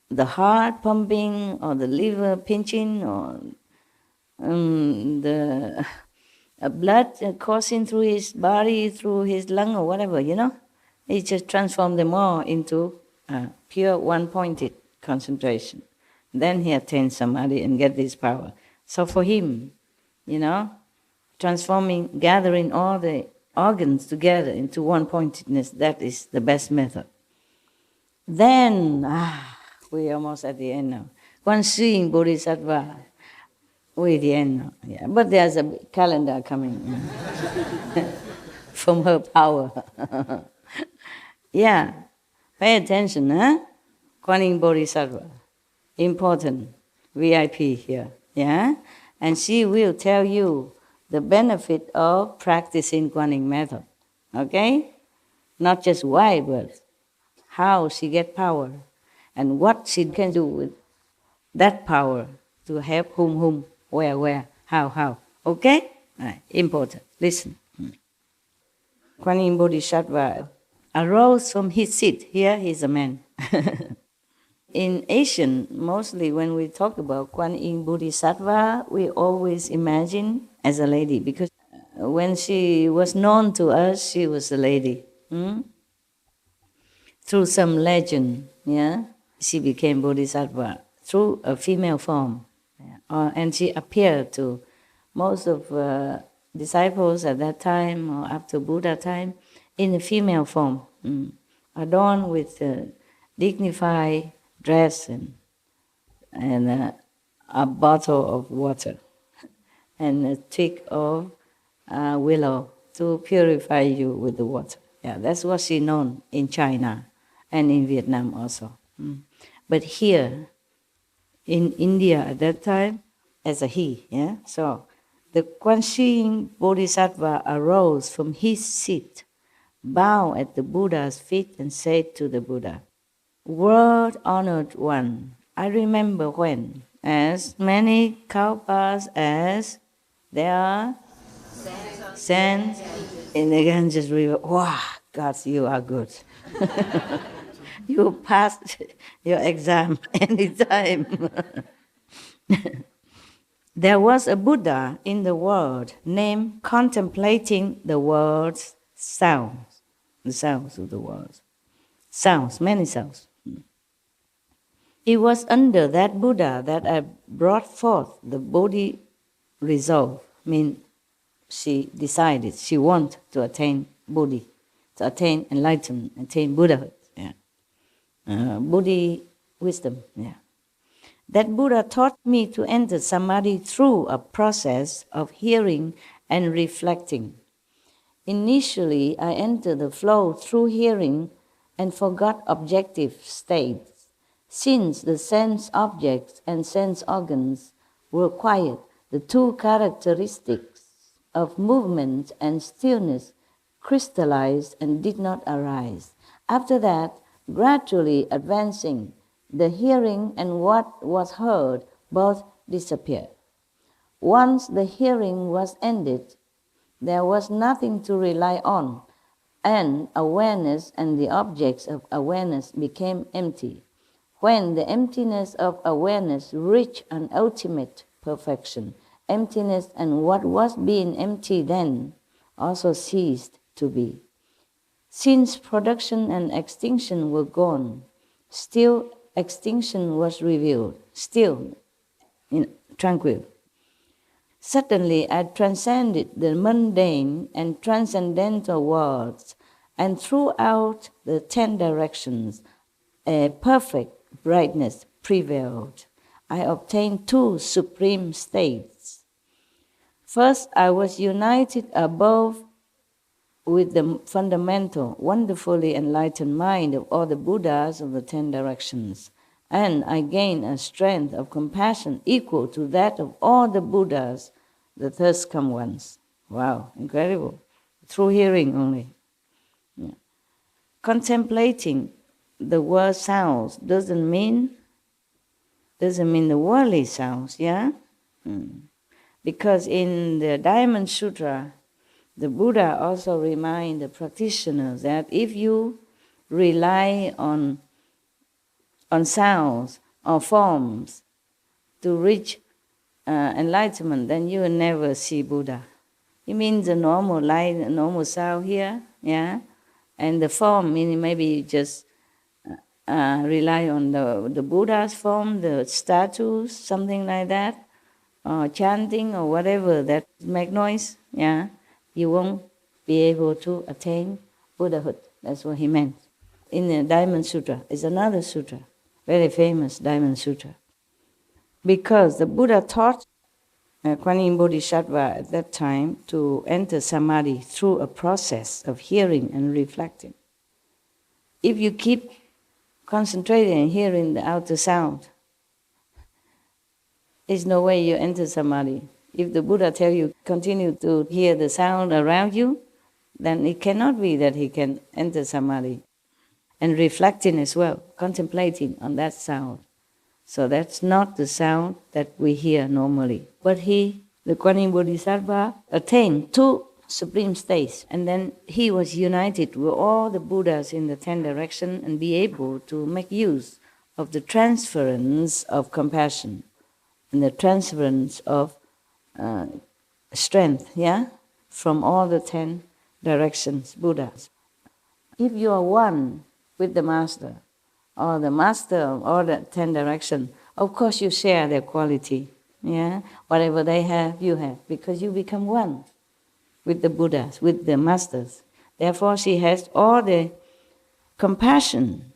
B: the heart pumping or the liver pinching or the blood coursing through his body, through his lung or whatever, He just transformed them all into pure one-pointed concentration. Then he attains samadhi and get this power. So for him, transforming, gathering all the organs together into one-pointedness, that is the best method. Then, we're almost at the end now. One seeing Bodhisattva, Way the end. Yeah. But there's a calendar coming from her power. Yeah. Pay attention, huh? Kuan Yin Bodhisattva. Important. VIP here. Yeah? And she will tell you the benefit of practicing Kuan Yin method. Okay? Not just why, but how she get power and what she can do with that power to help whom, where, how. Okay? Right. Important. Listen. Kuan Yin Bodhisattva arose from his seat. Here he's a man. In Asian, mostly when we talk about Kuan Yin Bodhisattva, we always imagine as a lady because when she was known to us, she was a lady. Through some legend, yeah, she became Bodhisattva through a female form. Yeah. And she appeared to most of disciples at that time or after Buddha time in a female form, adorned with dignified dress and a bottle of water and a twig of willow to purify you with the water. Yeah, that's what she known in China and in Vietnam also. But here in India at that time, as a he, yeah. So the Kuan Yin Bodhisattva arose from his seat, bowed at the Buddha's feet, and said to the Buddha, "World honored one, I remember when, as many kalpas as there are sands in the Ganges River." Wow, God, you are good. You passed your exam anytime. There was a Buddha in the world named contemplating the world's sounds, the sounds of the world. Sounds, many sounds. It was under that Buddha that I brought forth the Bodhi resolve. I mean, she decided she wanted to attain Bodhi, to attain enlightenment, attain Buddhahood. Yeah. Bodhi wisdom. Yeah. That Buddha taught me to enter Samadhi through a process of hearing and reflecting. Initially, I entered the flow through hearing and forgot objective states. Since the sense objects and sense organs were quiet, the two characteristics of movement and stillness crystallized and did not arise. After that, gradually advancing, the hearing and what was heard both disappeared. Once the hearing was ended, there was nothing to rely on, and awareness and the objects of awareness became empty. When the emptiness of awareness reached an ultimate perfection, emptiness and what was being empty then also ceased to be. Since production and extinction were gone, still extinction was revealed, still tranquil. Suddenly I transcended the mundane and transcendental worlds, and throughout the 10 directions, a perfect brightness prevailed. I obtained two supreme states. First, I was united above with the fundamental, wonderfully enlightened mind of all the Buddhas of the 10 directions, and I gained a strength of compassion equal to that of all the Buddhas, the first come ones. Wow, incredible. Through hearing only. Yeah. Contemplating the word sounds doesn't mean the worldly sounds, yeah? Because in the Diamond Sutra, the Buddha also reminds the practitioners that if you rely on sounds or forms to reach enlightenment, then you will never see Buddha. It means the normal light, the normal sound here, yeah? And the form, meaning maybe you just rely on the Buddha's form, the statues, something like that, or chanting or whatever that make noise, yeah? You won't be able to attain Buddhahood. That's what he meant. In the Diamond Sutra, it's another sutra, very famous Diamond Sutra. Because the Buddha taught Kuan Yin Bodhisattva at that time to enter samadhi through a process of hearing and reflecting. If you keep concentrating and hearing the outer sound, there's no way you enter samadhi. If the Buddha tells you continue to hear the sound around you, then it cannot be that he can enter samadhi. And reflecting as well, contemplating on that sound. So that's not the sound that we hear normally. But the Kuan Yin Bodhisattva, attained two supreme states, and then he was united with all the Buddhas in the 10 directions and be able to make use of the transference of compassion and the transference of strength, from all the 10 directions, Buddhas. If you are one with the Master, or the Master of all the 10 directions, of course you share their quality. Whatever they have, you have, because you become one with the Buddhas, with the Masters. Therefore she has all the compassion,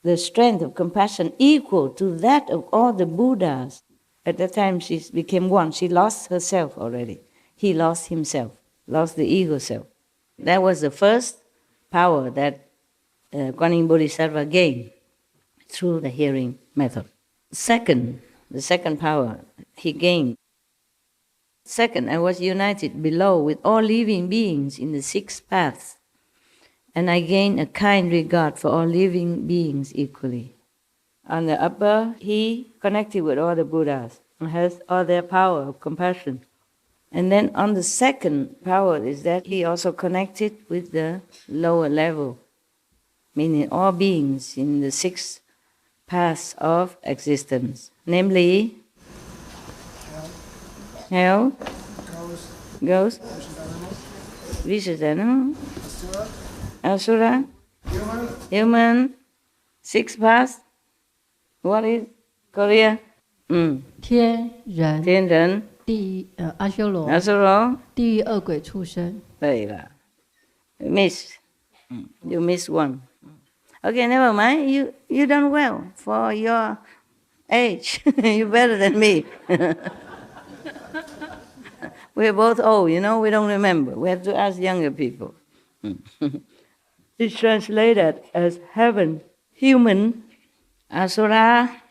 B: the strength of compassion equal to that of all the Buddhas. At that time she became one. She lost herself already. He lost himself, lost the ego self. That was the first power that Kuan Yin Bodhisattva gained through the hearing method. The second power he gained. Second, I was united below with all living beings in the 6 paths, and I gained a kind regard for all living beings equally. On the upper, he connected with all the Buddhas and has all their power of compassion. And then on the second power is that he also connected with the lower level, meaning all beings in the 6 paths of existence, namely hell, ghost, vicious animal, asura, human, 6 paths. What is Korea?
C: 天人、
B: 天人、
C: 阿修罗、地狱、恶鬼、畜生。
B: 对了 ，miss， you miss one. Okay, never mind. You done well for your age. You're better than me. We're both old, we don't remember. We have to ask younger people. It's translated as heaven, human, asura,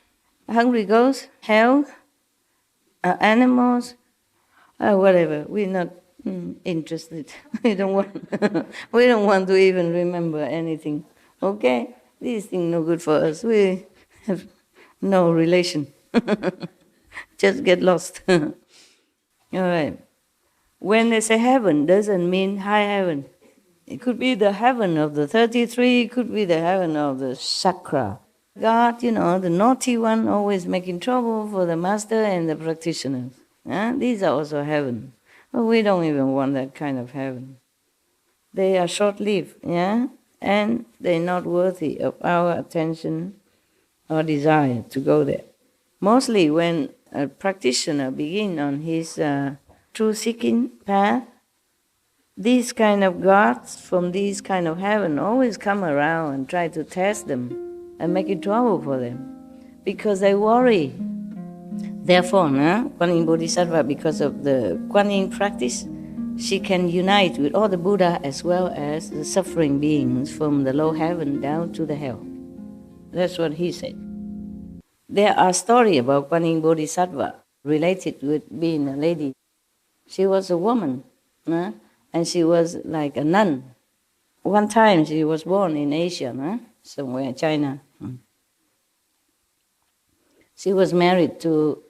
B: hungry ghosts, hell, animals, whatever. We're not interested. We don't want to even remember anything. Okay? These things no good for us. We have no relation. Just get lost. All right. When they say heaven, doesn't mean high heaven. It could be the heaven of the 33, it could be the heaven of the chakra. God, the naughty one, always making trouble for the master and the practitioners. These are also heaven. But we don't even want that kind of heaven. They are short-lived, and they're not worthy of our attention or desire to go there. Mostly when a practitioner begins on his truth-seeking path, these kind of gods from these kind of heaven always come around and try to test them and make it trouble for them because they worry. Therefore, Kuan Yin Bodhisattva, because of the Kuan Yin practice, she can unite with all the Buddha as well as the suffering beings from the low heaven down to the hell. That's what he said. There are stories about Kuan Yin Bodhisattva related with being a lady. She was a woman, and she was like a nun. One time she was born in Asia, somewhere, China. She was married to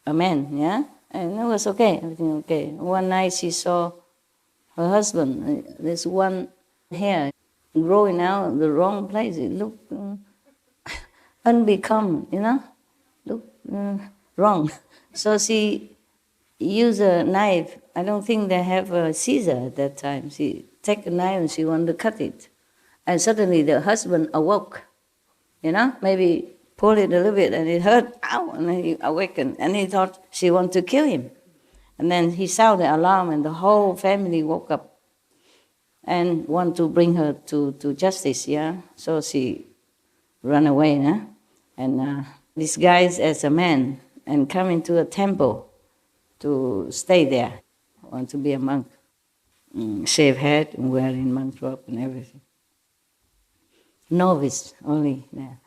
B: a man, and it was okay, everything okay. One night she saw her husband, this one hair growing out the wrong place. It looked unbecome, looked wrong. So she used a knife. I don't think they have a scissor at that time. She took a knife and she wanted to cut it. And suddenly the husband awoke, maybe pulled it a little bit and it hurt, ow, and then he awakened. And he thought she wanted to kill him. And then he sounded the alarm and the whole family woke up and want to bring her to justice, So she ran away, and disguised as a man and come into a temple to stay there, want to be a monk. Shave head and wearing monk robe and everything. Novice only there.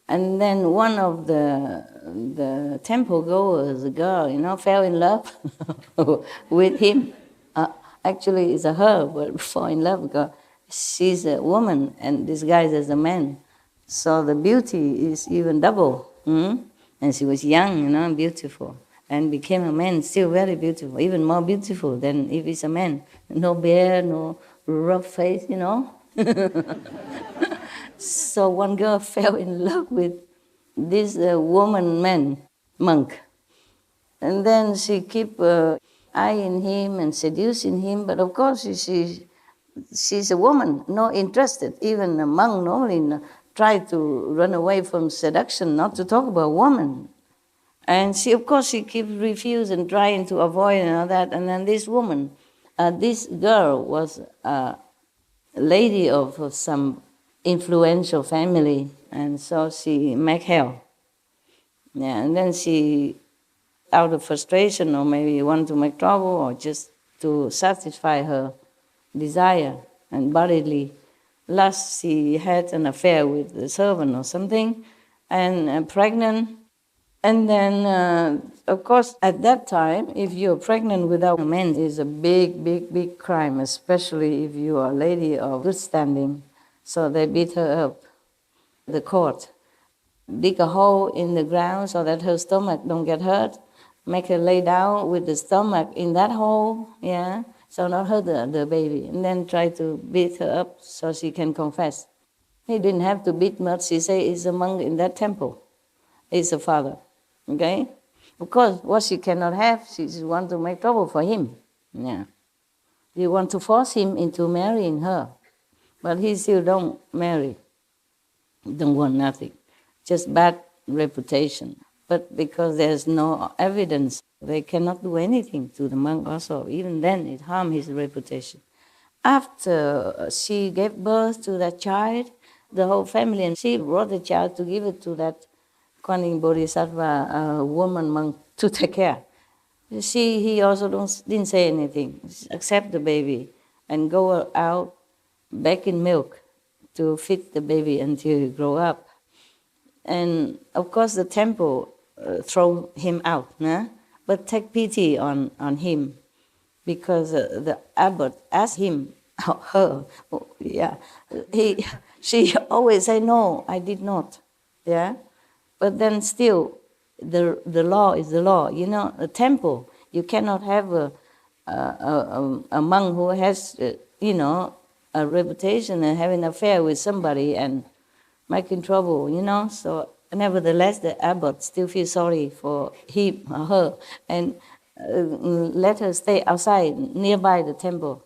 B: And then one of the temple goers, a girl, fell in love with him. Actually, it's a her, but fall in love because she's a woman and disguised as a man. So the beauty is even double. And she was young, and beautiful. And became a man, still very beautiful, even more beautiful than if it's a man. No beard, no rough face, So one girl fell in love with this monk. And then she keep eyeing him and seducing him. But of course, she's a woman, not interested. Even a monk normally try to run away from seduction, not to talk about woman. And she keeps refusing, trying to avoid and all that. And then this woman, this girl was a lady of some influential family, and so she make hell. Yeah, and then she, out of frustration or maybe want to make trouble or just to satisfy her desire and bodily lust, she had an affair with the servant or something, and pregnant. And then, of course, at that time, if you're pregnant without a man, it's a big, big, big crime, especially if you are a lady of good standing. So they beat her up, the court. Dig a hole in the ground so that her stomach don't get hurt. Make her lay down with the stomach in that hole, so not hurt the baby. And then try to beat her up so she can confess. He didn't have to beat much. She say he's a monk in that temple. He's a father, okay? Of course, what she cannot have, she want to make trouble for him. Yeah. They want to force him into marrying her. But he still don't marry. Don't want nothing. Just bad reputation. But because there's no evidence, they cannot do anything to the monk also. Even then, it harmed his reputation. After she gave birth to that child, the whole family, and she brought the child to give it to that Kuan Bodhisattva woman monk to take care. He also didn't say anything, accept the baby and go out back in milk to feed the baby until he grow up. And of course the temple throw him out, but take pity on him, because the abbot asked him, she always say, no, I did not, but then still the law is the law. A temple, you cannot have a monk who has, a reputation and having an affair with somebody and making trouble, So nevertheless, the abbot still feels sorry for him or her and let her stay outside, nearby the temple,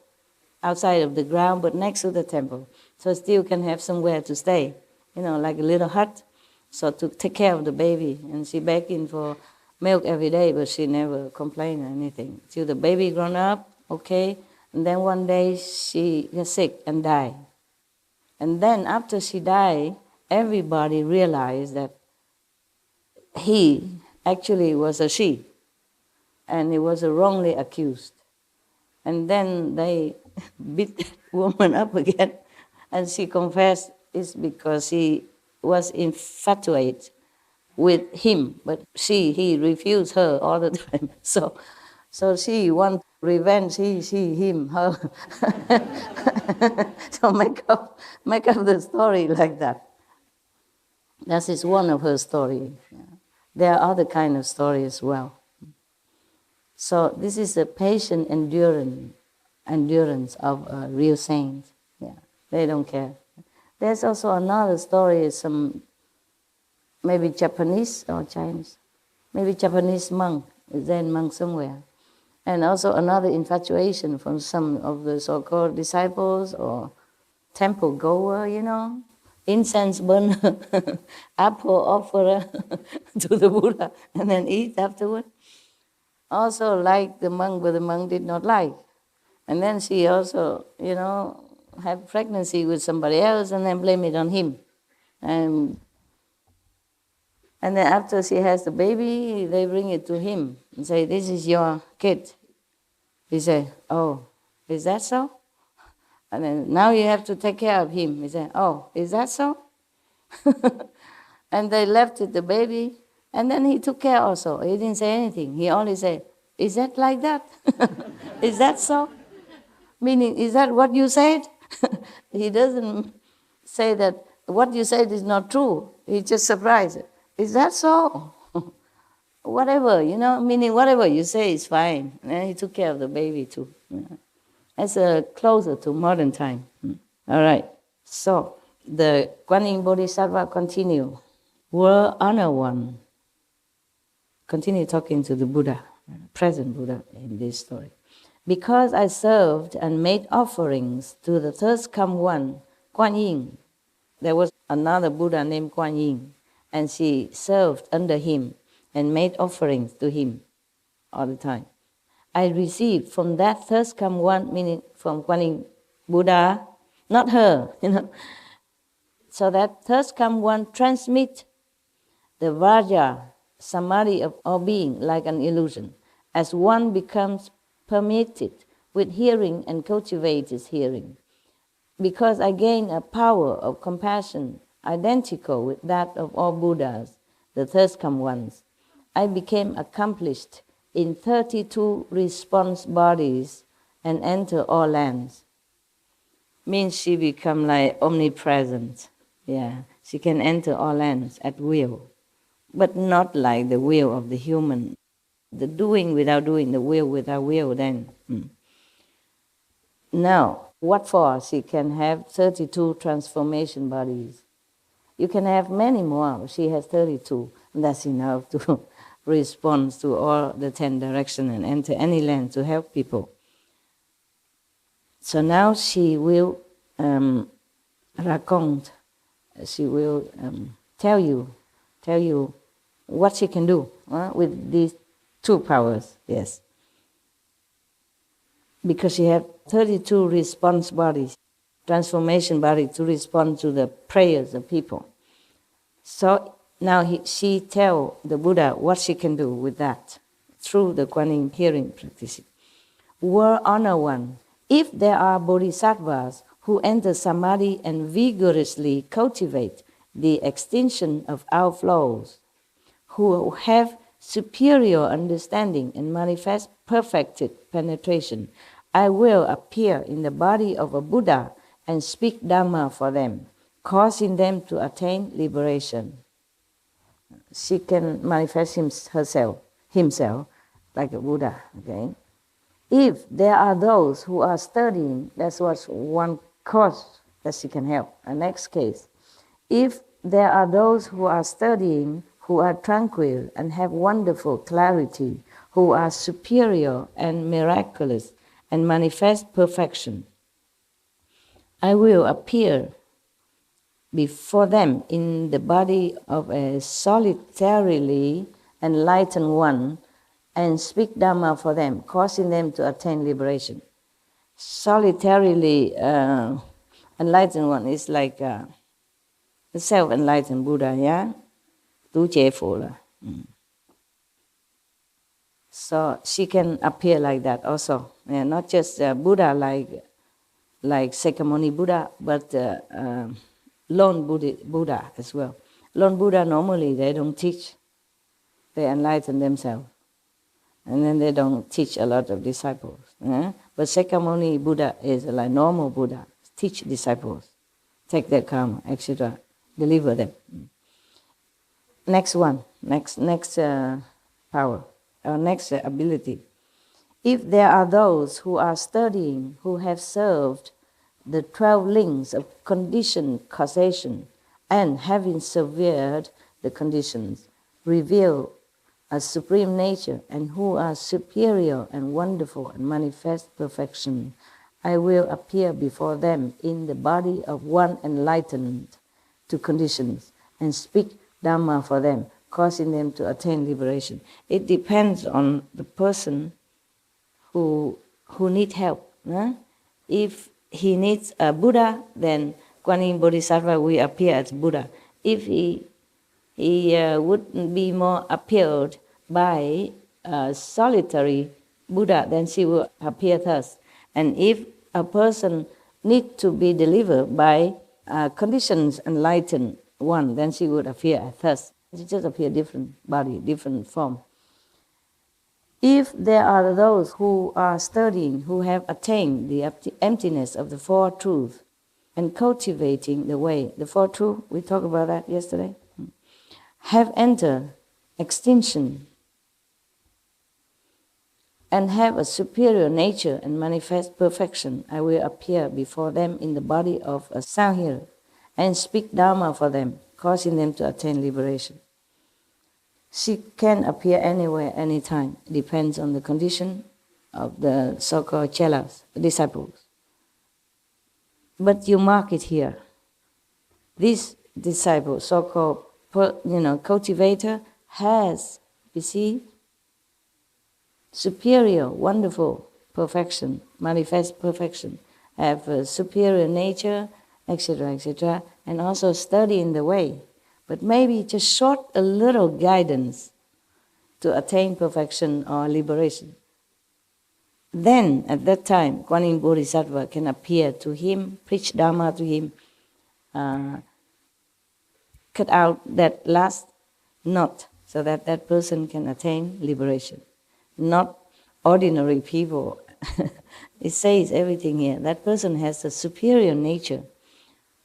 B: outside of the ground, but next to the temple. So still can have somewhere to stay, like a little hut. So to take care of the baby. And she begging for milk every day, but she never complained or anything. Till the baby grown up, okay. And then one day she got sick and died. And then after she died, everybody realized that he actually was a she. And he was wrongly accused. And then they beat that woman up again. And she confessed it's because she was infatuated with him, but he refused her all the time. So she want revenge, him, her. So make up the story like that. That is one of her stories. There are other kind of stories as well. So this is a patient endurance of a real saint. They don't care. There's also another story, maybe Japanese or Chinese, maybe Japanese monk, Zen monk somewhere. And also another infatuation from some of the so-called disciples or temple goer, incense burner, apple offerer to the Buddha and then eat afterward. Also like the monk, but the monk did not like. And then she also, had pregnancy with somebody else and then blame it on him. And And then after she has the baby, they bring it to him and say, "This is your kid." He said, "Oh, is that so?" And then, "Now you have to take care of him." He said, "Oh, is that so?" And they left it, the baby, and then he took care also. He didn't say anything. He only said, "Is that like that?" "Is that so?" Meaning, "Is that what you said?" He doesn't say that what you said is not true. He just surprised. "Is that so?" Whatever, meaning whatever you say is fine. And he took care of the baby too. That's closer to modern time. All right. So the Kuan Yin Bodhisattva continue. Were honor one. Continue talking to the Buddha, present Buddha in this story. Because I served and made offerings to the third come one, Kuan Yin. There was another Buddha named Kuan Yin, and she served under him and made offerings to him all the time. I received from that third come one, meaning from Kuan Yin Buddha, not her, So that third come one transmit the Vajra, samadhi of all being like an illusion, as one becomes permitted with hearing and cultivates hearing. Because I gain a power of compassion identical with that of all Buddhas, the third come ones, I became accomplished in 32 response bodies and enter all lands. Means she become like omnipresent. Yeah, she can enter all lands at will, but not like the will of the human. The doing without doing, the will without will then. Now, what for? She can have 32 transformation bodies. You can have many more. She has 32. And that's enough to respond to all the 10 directions and enter any land to help people. So now she will raconte. She will tell you what she can do with these two powers. Yes. Because she has 32 response bodies, transformation body to respond to the prayers of people. So now she tell the Buddha what she can do with that through the Kuan Yin hearing practice. Were honor one, if there are bodhisattvas who enter samadhi and vigorously cultivate the extinction of outflows, who have superior understanding and manifest perfected penetration, I will appear in the body of a Buddha and speak Dhamma for them, causing them to attain liberation. She can manifest himself like a Buddha. Okay. If there are those who are studying, that's what's one cause that she can help. A next case. If there are those who are studying, who are tranquil and have wonderful clarity, who are superior and miraculous and manifest perfection, I will appear before them in the body of a solitarily enlightened one and speak Dhamma for them, causing them to attain liberation. Solitarily enlightened one is like the self-enlightened Buddha, yeah? So she can appear like that also. Yeah, not just Buddha like Sakyamuni Buddha, but lone Buddha as well. Lone Buddha normally they don't teach. They enlighten themselves. And then they don't teach a lot of disciples. But Sakyamuni Buddha is like normal Buddha. Teach disciples. Take their karma, etc. Deliver them. Next one. Next power. Or next ability. If there are those who are studying, who have served the 12 links of conditioned causation, and having severed the conditions, reveal a supreme nature, and who are superior and wonderful and manifest perfection, I will appear before them in the body of one enlightened to conditions and speak Dhamma for them, causing them to attain liberation. It depends on the person who need help. If he needs a Buddha, then Kuan Yin Bodhisattva will appear as Buddha. If he he would be more appealed by a solitary Buddha than she would appear thus. And if a person needs to be delivered by conditions enlightened one, then she would appear thus. She just appear different body, different form. If there are those who are studying, who have attained the emptiness of the Four Truths and cultivating the way, the Four Truths, we talked about that yesterday, have entered extinction and have a superior nature and manifest perfection, I will appear before them in the body of a sound hearer and speak Dharma for them, causing them to attain liberation. She can appear anywhere, anytime. Depends on the condition of the so-called chelas, disciples. But you mark it here. This disciple, so-called cultivator, has, you see, superior, wonderful perfection, manifest perfection, have a superior nature, etc., etc., and also study in the way. But maybe just short a little guidance to attain perfection or liberation. Then, at that time, Kuan Yin Bodhisattva can appear to him, preach Dharma to him, cut out that last knot so that that person can attain liberation. Not ordinary people. It says everything here. That person has a superior nature,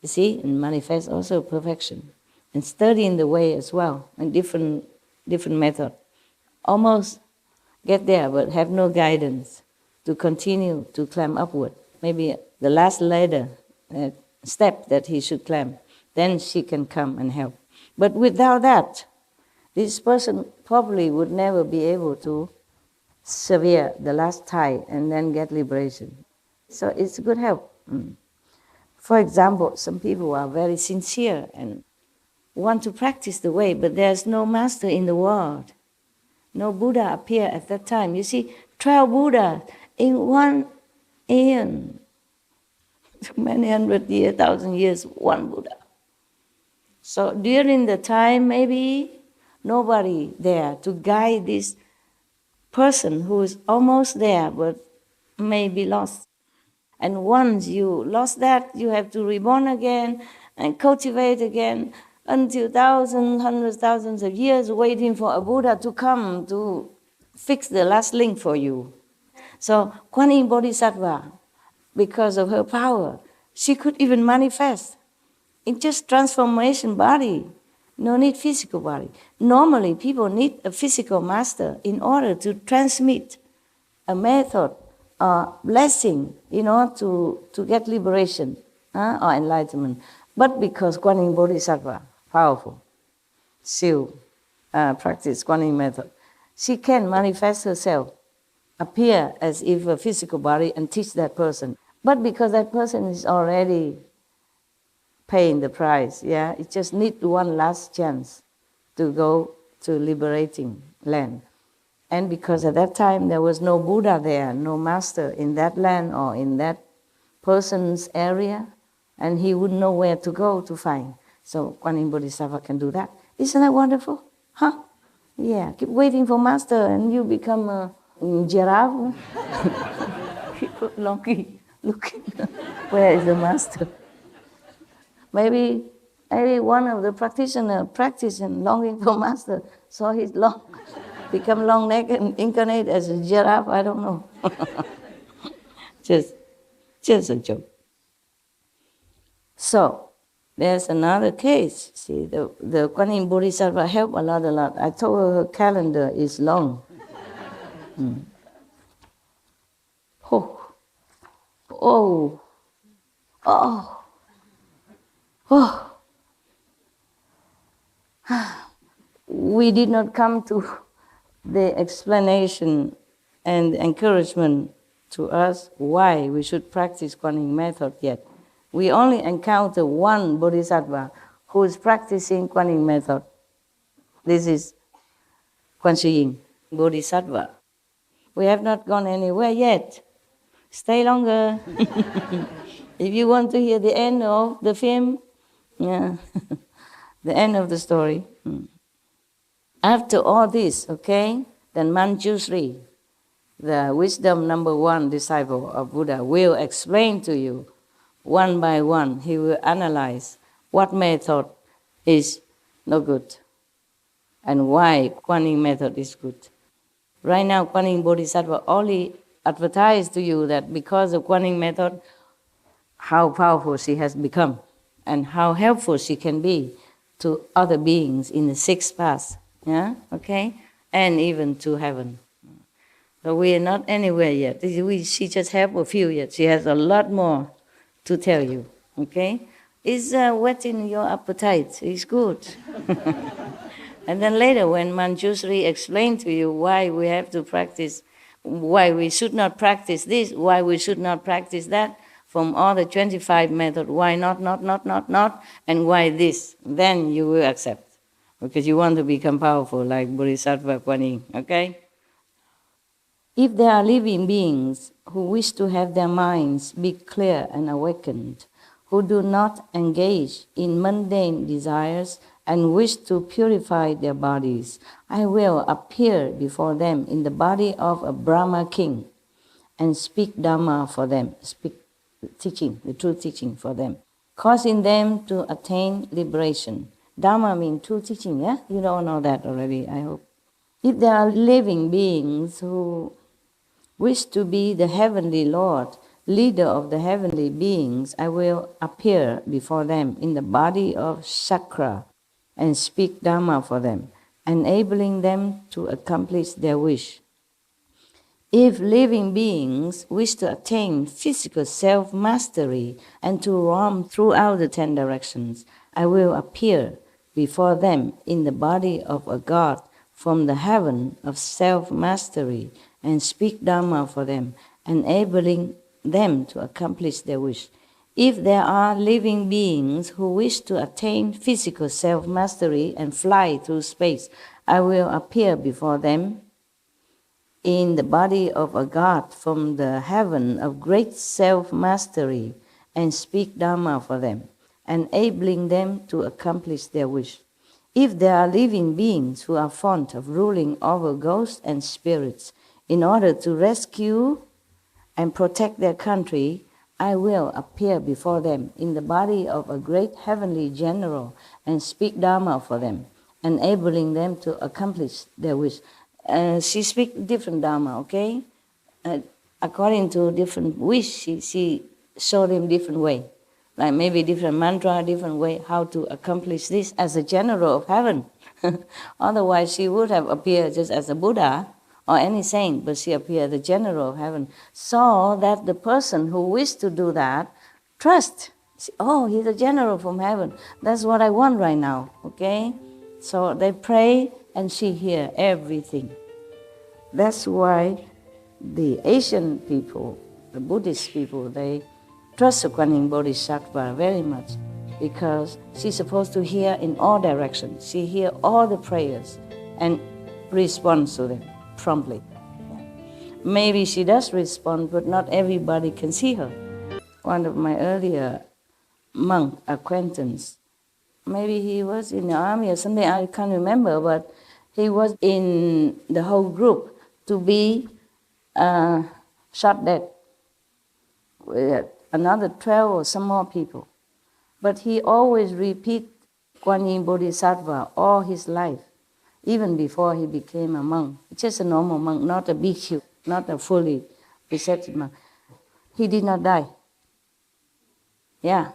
B: you see, and manifests also perfection. And study in the way as well, and different method. Almost get there, but have no guidance to continue to climb upward. Maybe the last ladder, step that he should climb, then she can come and help. But without that, this person probably would never be able to sever the last tie and then get liberation. So it's a good help. For example, some people are very sincere and want to practice the way, but there's no master in the world. No Buddha appear at that time. You see, 12 Buddhas in one aeon. Many hundred years, 1,000 years, one Buddha. So during the time, maybe nobody there to guide this person who is almost there but may be lost. And once you lost that, you have to reborn again and cultivate again until thousands, hundreds, thousands of years waiting for a Buddha to come to fix the last link for you. So Kuan Yin Bodhisattva, because of her power, she could even manifest in just transformation body. No need physical body. Normally, people need a physical master in order to transmit a method or blessing in order to get liberation or enlightenment. But because Kuan Yin Bodhisattva, powerful, still practice Kuan Yin method, she can manifest herself, appear as if a physical body and teach that person. But because that person is already paying the price, it just needs one last chance to go to liberating land. And because at that time there was no Buddha there, no master in that land or in that person's area, and he wouldn't know where to go to find. So Kuan Yin Bodhisattva can do that. Isn't that wonderful? Huh? Yeah, keep waiting for master and you become a giraffe. People looking, where is the master? Maybe one of the practitioners practicing longing for master saw his long, become long neck and incarnate as a giraffe. I don't know. just a joke. So there's another case. See, the Kuan Yin Bodhisattva helped a lot. I told her calendar is long. Oh. We did not come to the explanation and encouragement to us why we should practice Kuan Yin method yet. We only encounter one Bodhisattva who is practicing Kuan Yin method. This is Kuan Yin Bodhisattva. We have not gone anywhere yet. Stay longer. If you want to hear the end of the film, the end of the story. After all this, okay, then Manjushri, the wisdom number 1 disciple of Buddha, will explain to you one by one. He will analyze what method is no good and why Kuan Yin method is good. Right now, Kuan Yin Bodhisattva only advertise to you that because of Kuan Yin method, how powerful she has become and how helpful she can be to other beings in the 6th path, yeah, okay, and even to heaven. So we are not anywhere yet. She just have a few yet. She has a lot more to tell you, okay? It's whetting your appetite. It's good. And then later when Manjushri explained to you why we have to practice, why we should not practice this, why we should not practice that, from all the 25 methods, why not, and why this, then you will accept. Because you want to become powerful like Bodhisattva Kuan Yin, okay? If there are living beings who wish to have their minds be clear and awakened, who do not engage in mundane desires and wish to purify their bodies, I will appear before them in the body of a Brahma king and speak Dhamma for them, speak teaching, the true teaching for them, causing them to attain liberation. Dhamma means true teaching, yeah? You don't know that already, I hope. If there are living beings who wish to be the heavenly Lord, leader of the heavenly beings, I will appear before them in the body of Shakra and speak Dhamma for them, enabling them to accomplish their wish. If living beings wish to attain physical self-mastery and to roam throughout the 10 directions, I will appear before them in the body of a god from the heaven of self-mastery and speak Dhamma for them, enabling them to accomplish their wish. If there are living beings who wish to attain physical self-mastery and fly through space, I will appear before them in the body of a god from the heaven of great self-mastery and speak Dhamma for them, enabling them to accomplish their wish. If there are living beings who are fond of ruling over ghosts and spirits in order to rescue and protect their country, I will appear before them in the body of a great heavenly general and speak Dhamma for them, enabling them to accomplish their wish. She speaks different Dhamma, okay? According to different wish, she showed him different way. Like maybe different mantra, different way how to accomplish this as a general of heaven. Otherwise, she would have appeared just as a Buddha or any saint, but she appeared the general of heaven, so that the person who wished to do that trust. Oh, he's a general from heaven. That's what I want right now, okay? So they pray and she hears everything. That's why the Asian people, the Buddhist people, they trust the Kuan Yin Bodhisattva very much because she's supposed to hear in all directions. She hears all the prayers and responds to them promptly. Maybe she does respond, but not everybody can see her. One of my earlier monk acquaintance, maybe he was in the army or something, I can't remember, but he was in the whole group to be shot dead with another 12 or some more people. But he always repeat Kuan Yin Bodhisattva all his life, even before he became a monk. Just a normal monk, not a bhikkhu, not a fully receptive monk. He did not die. Yeah,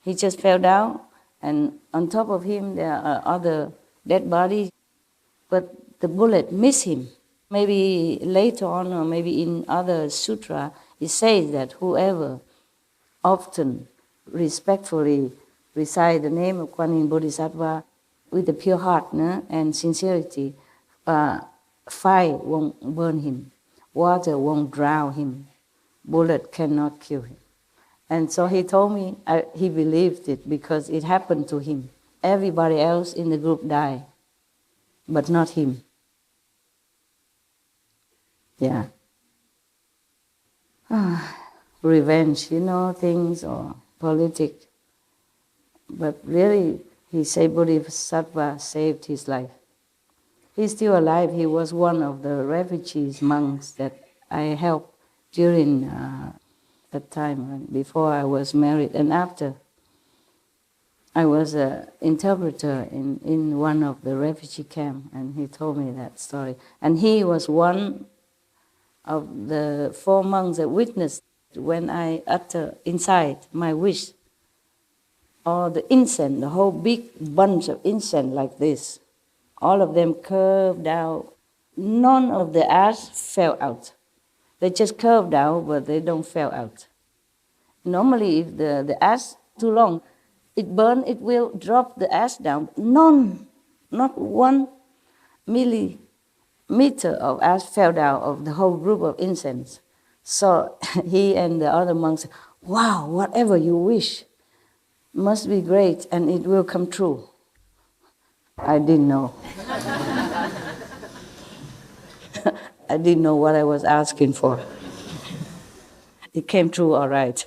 B: he just fell down, and on top of him there are other dead bodies, but the bullet missed him. Maybe later on, or maybe in other sutra, it says that whoever often respectfully recite the name of Kuan Yin Bodhisattva with a pure heart and sincerity, fire won't burn him, water won't drown him, bullet cannot kill him. And so he told me he believed it because it happened to him. Everybody else in the group died, but not him. Yeah. Revenge, things, or politics. But really, he said Bodhisattva saved his life. He's still alive. He was one of the refugees monks that I helped during that time, before I was married and after. I was an interpreter in one of the refugee camps, and he told me that story. And he was one of the 4 monks that witnessed when I utter inside my wish, or the incense, the whole big bunch of incense like this, all of them curved out. None of the ash fell out. They just curved out, but they don't fall out. Normally, if the ash too long, it burn, it will drop the ash down. None, not 1 millimeter of ash fell down of the whole group of incense. So he and the other monks said, wow, whatever you wish must be great and it will come true. I didn't know. I didn't know what I was asking for. It came true all right.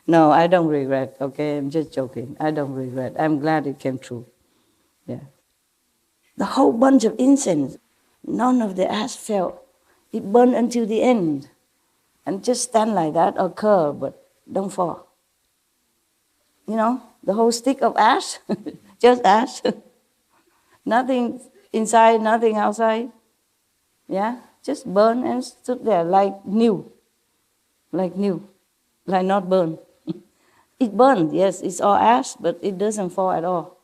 B: No, I don't regret, okay? I'm just joking. I don't regret. I'm glad it came true. Yeah. The whole bunch of incense, none of the ash fell. It burned until the end. And just stand like that or curve, but don't fall. You know, the whole stick of ash, just ash. Nothing inside, nothing outside. Yeah, just burn and stood there like new. Like new, like not burned. It burned, yes, it's all ash, but it doesn't fall at all.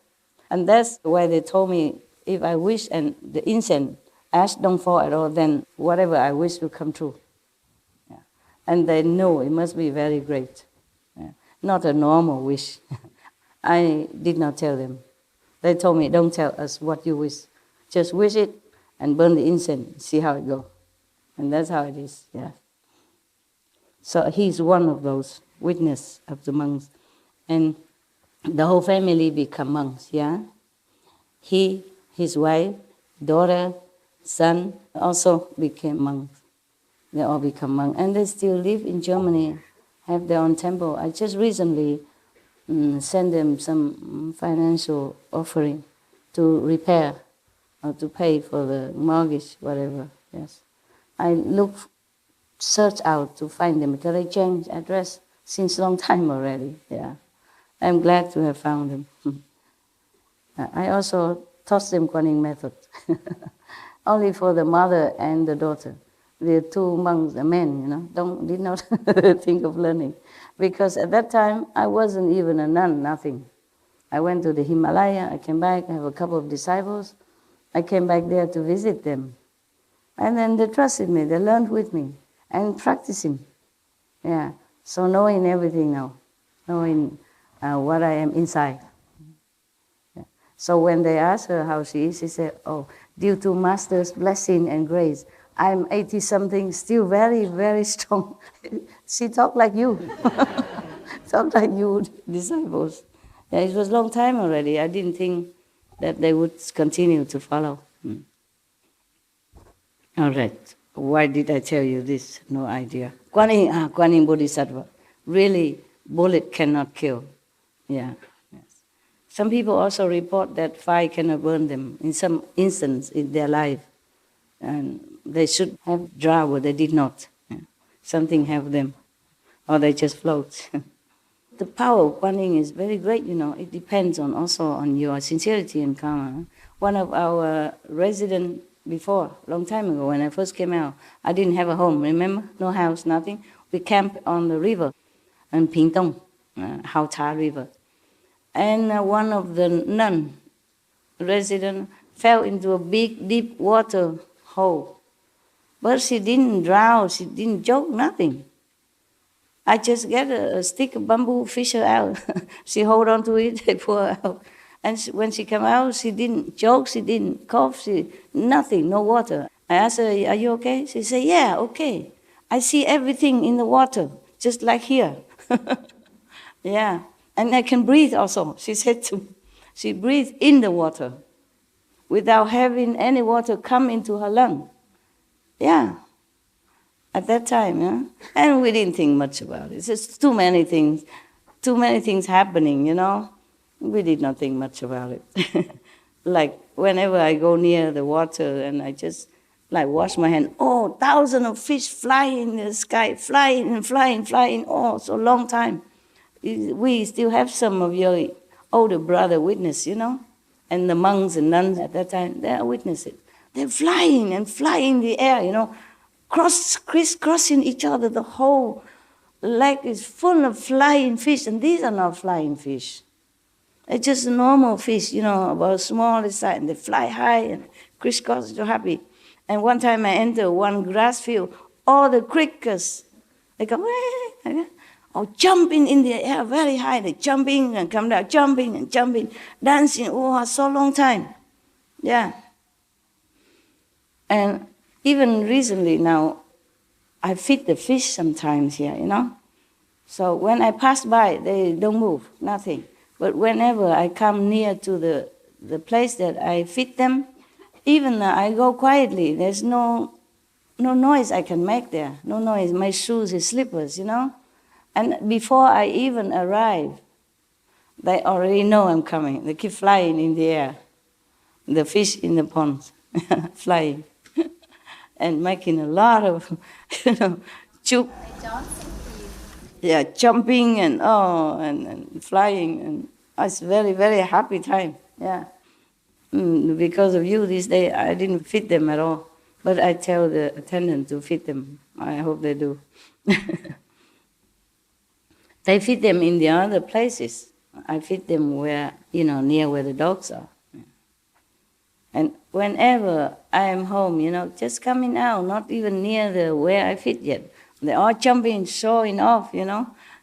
B: And that's why they told me, if I wish and the incense, ash don't fall at all, then whatever I wish will come true. Yeah. And they know it must be very great. Yeah. Not a normal wish. I did not tell them. They told me, don't tell us what you wish. Just wish it and burn the incense, see how it goes. And that's how it is, yeah. So he's one of those witness of the monks. And the whole family become monks, yeah? He, his wife, daughter, son also became monks. They all become monks. And they still live in Germany, have their own temple. I just recently sent them some financial offering to repair or to pay for the mortgage, whatever, yes. I search out to find them because I changed address since long time already, yeah. I'm glad to have found them. I also taught them Kuan Yin method, only for the mother and the daughter. The 2 monks, the men, you know, did not think of learning. Because at that time, I wasn't even a nun, nothing. I went to the Himalaya, I came back, I have a couple of disciples. I came back there to visit them. And then they trusted me, they learned with me, and practicing. Yeah, so knowing everything now, knowing what I am inside. Yeah. So when they asked her how she is, she said, oh, due to Master's blessing and grace, I'm 80-something, still very, very strong. She talked like you. Talked like you, disciples. Yeah, it was a long time already. I didn't think that they would continue to follow. All right. Why did I tell you this? No idea. Kuan Yin Bodhisattva. Really, bullet cannot kill. Yeah. Yes. Some people also report that fire cannot burn them in some instance in their life. And they should have drowned, but they did not. Yeah. Something have them. Or they just float. The power of Kuan Yin is very great, you know. It depends also on your sincerity and karma. One of our residents before, long time ago, when I first came out, I didn't have a home, remember? No house, nothing. We camped on the river, in Pingtong, Hao Cha River. And one of the nun residents fell into a big, deep water hole. But she didn't drown, she didn't choke, nothing. I just get a stick of bamboo, fish her out. She hold on to it, they pull her out. And when she came out, she didn't choke, she didn't cough, nothing, no water. I asked her, are you okay? She said, yeah, okay. I see everything in the water, just like here. Yeah, and I can breathe also. She said to me, she breathed in the water without having any water come into her lung. Yeah. At that time, yeah? And we didn't think much about it. It's just too many things happening, you know. We did not think much about it. Like whenever I go near the water and I just like wash my hand, oh, thousands of fish flying in the sky, flying and flying, flying, oh, so long time. We still have some of your older brother witness, and the monks and nuns at that time, they are witnesses. They're flying and flying in the air, crisscrossing each other. The whole lake is full of flying fish, and these are not flying fish. They're just normal fish, about small size, and they fly high and crisscross, so happy. And one time I enter one grass field, all the crickets, they go, jumping in the air very high. They're jumping and come down, jumping and jumping, dancing, so long time. Yeah. And even recently now, I feed the fish sometimes here, So when I pass by, they don't move, nothing. But whenever I come near to the place that I feed them, even I go quietly, there's no noise I can make there, no noise. My shoes is slippers, And before I even arrive, they already know I'm coming. They keep flying in the air, the fish in the pond, flying, and making a lot of, jumping and flying, and it's very, very happy time. Yeah, because of you this day, I didn't feed them at all, but I tell the attendant to feed them. I hope they do. They feed them in the other places. I feed them where, near where the dogs are. And whenever I am home, just coming out, not even near where I feed yet, they're all jumping, showing off,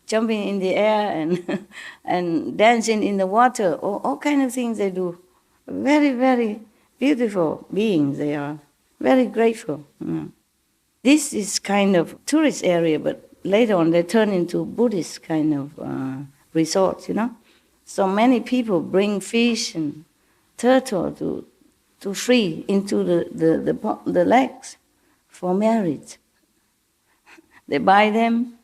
B: jumping in the air and and dancing in the water, all kind of things they do. Very, very beautiful beings they are. Very grateful. This is kind of tourist area, but later on they turn into Buddhist kind of resorts, So many people bring fish and turtle to free into the lakes for marriage. They buy them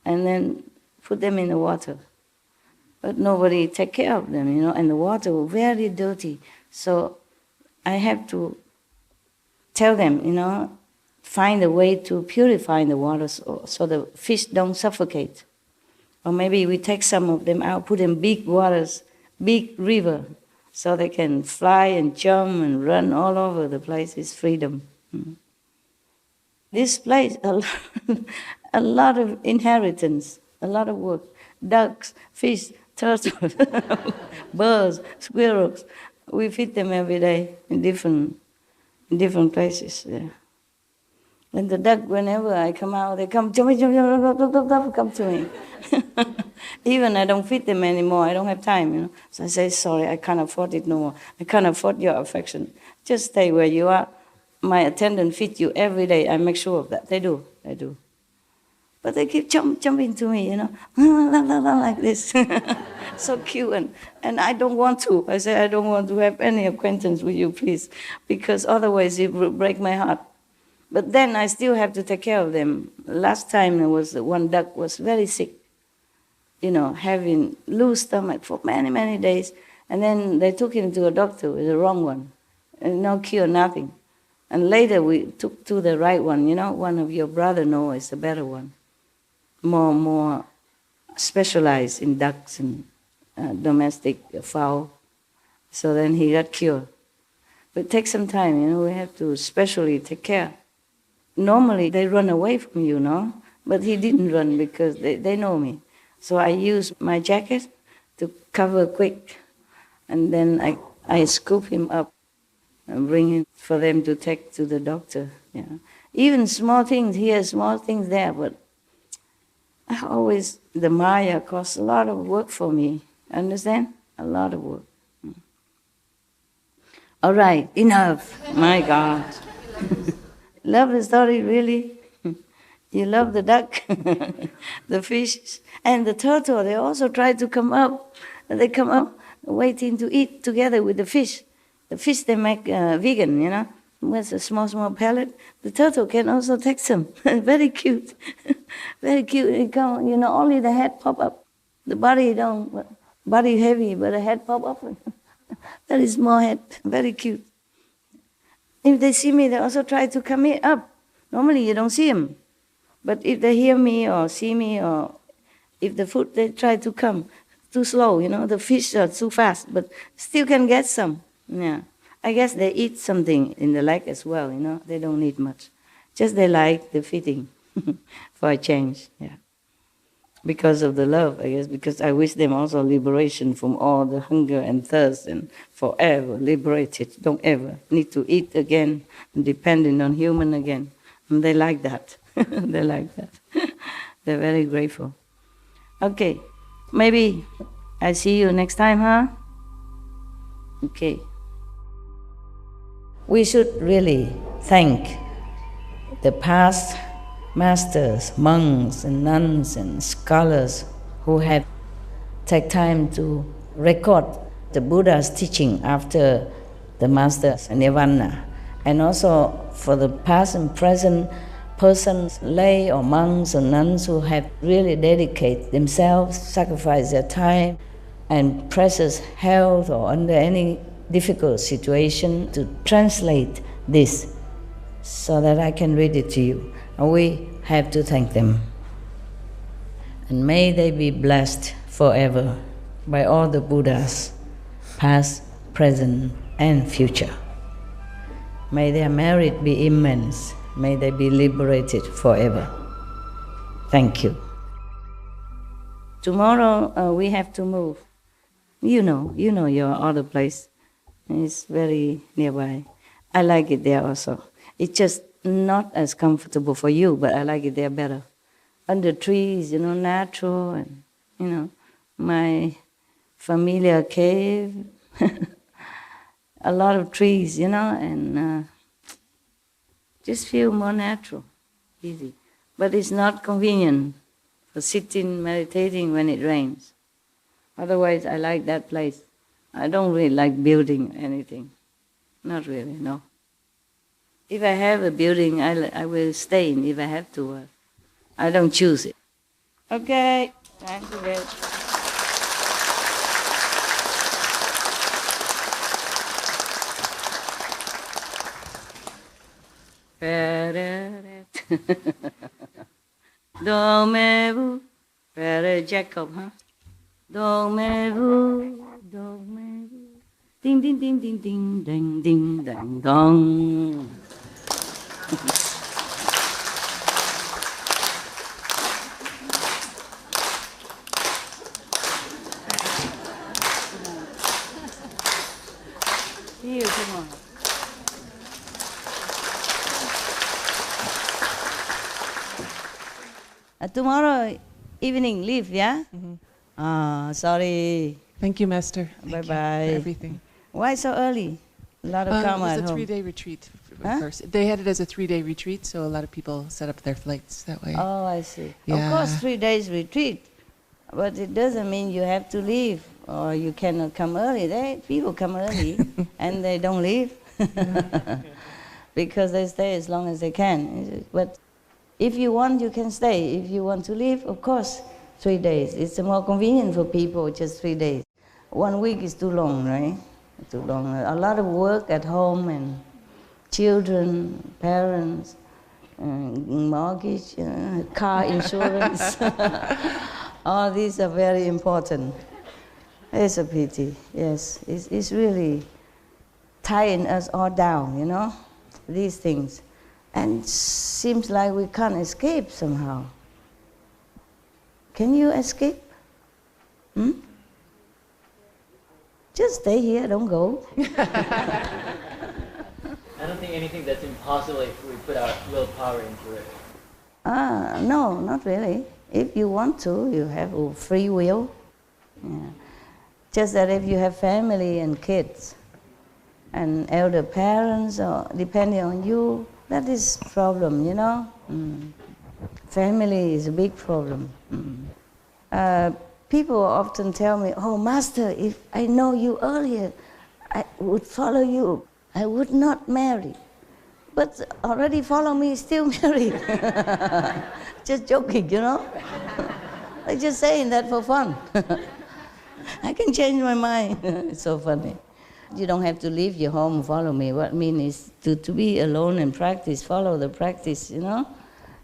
B: and then put them in the water. But nobody take care of them, and the water was very dirty. So I have to tell them, find a way to purify the water so the fish don't suffocate. Or maybe we take some of them out, put in big waters, big river, so they can fly and jump and run all over the place. It's freedom. This place, a lot of inheritance, a lot of work. Ducks, fish, turtles, birds, squirrels. We feed them every day in different places. Yeah. And the duck, whenever I come out, they come, come to me. Even I don't feed them anymore. I don't have time, So I say, sorry, I can't afford it no more. I can't afford your affection. Just stay where you are. My attendant feeds you every day. I make sure of that. They do. But they keep jumping to me, like this. So cute. And I don't want to. I say, I don't want to have any acquaintance with you, please. Because otherwise it will break my heart. But then I still have to take care of them. Last time there was one duck was very sick, having loose stomach for many, many days. And then they took him to a doctor with the wrong one. And no cure, nothing. And later we took to the right one, one of your brother knows is a better one. More specialized in ducks and domestic fowl. So then he got cured. But it takes some time, we have to specially take care. Normally they run away from you, but he didn't run because they know me. So I use my jacket to cover quick, and then I scoop him up and bring him for them to take to the doctor. Yeah. Even small things here, small things there, but the Maya costs a lot of work for me. Understand? A lot of work. All right, enough. My God. Love the story, really? You love the duck, the fish, and the turtle. They also try to come up. They come up waiting to eat together with the fish. The fish they make vegan, with a small pellet. The turtle can also take some. Very cute. Very cute. It come, only the head pop up. The body don't. Body heavy, but the head pop up. very small head, very cute. If they see me, they also try to come up. Normally you don't see them. But if they hear me or see me, or if the food, they try to come. Too slow, the fish are too fast, but still can get some. Yeah. I guess they eat something in the leg as well, They don't need much. Just they like the feeding for a change, yeah. Because of the love, I guess, because I wish them also liberation from all the hunger and thirst and forever liberated. Don't ever need to eat again, dependent on human again. And they like that. They like that. They're very grateful. Okay, maybe I see you next time, huh? Okay. We should really thank the past masters, monks and nuns and scholars who have taken time to record the Buddha's teaching after the master's nirvana, and also for the past and present persons, lay or monks or nuns who have really dedicated themselves, sacrificed their time and precious health or under any difficult situation to translate this so that I can read it to you. And we have to thank them. And may they be blessed forever by all the Buddhas, past, present, and future. May their merit be immense. May they be liberated forever. Thank you. Tomorrow we have to move. You know your other place. It's very nearby. I like it there also. It's just not as comfortable for you, but I like it there better. Under trees, natural, and, my familiar cave. A lot of trees, and just feel more natural, easy. But it's not convenient for sitting, meditating when it rains. Otherwise, I like that place. I don't really like building anything. Not really, no. If I have a building, I will stay in if I have to. I don't choose it. Okay, thank you very much. Dormez-vous, Frère Jacob, huh? Dormez-vous, dormez-vous. Ding, ding, ding, ding, ding, ding, ding, ding, dong. See you tomorrow. Tomorrow evening leave, yeah? Mm-hmm. Sorry.
D: Thank you, Master.
B: Bye-bye.
D: For everything.
B: Why so early? A lot of karma at home.
D: It was a 3-day retreat first. They had it as a 3-day retreat, so a lot of people set up their flights that way.
B: Oh, I see.
D: Yeah.
B: Of course, 3 days retreat, but it doesn't mean you have to leave or you cannot come early. People come early and they don't leave because they stay as long as they can. But if you want, you can stay. If you want to leave, of course, 3 days. It's more convenient for people, just 3 days. 1 week is too long, right? Too long. A lot of work at home and children, parents, mortgage, car insurance. All these are very important. It's a pity, yes. It's really tying us all down, these things. And it seems like we can't escape somehow. Can you escape? Just stay here, don't go.
E: I don't think anything that's impossible if we put our willpower into it.
B: No, not really. If you want to, you have free will. Yeah. Just that if you have family and kids and elder parents, or depending on you, that is a problem, Family is a big problem. People often tell me, "Oh, Master, if I know you earlier, I would follow you. I would not marry." But already follow me, still married. Just joking, I'm just saying that for fun. I can change my mind. It's so funny. You don't have to leave your home, follow me. What I mean is to be alone and practice, follow the practice, you know.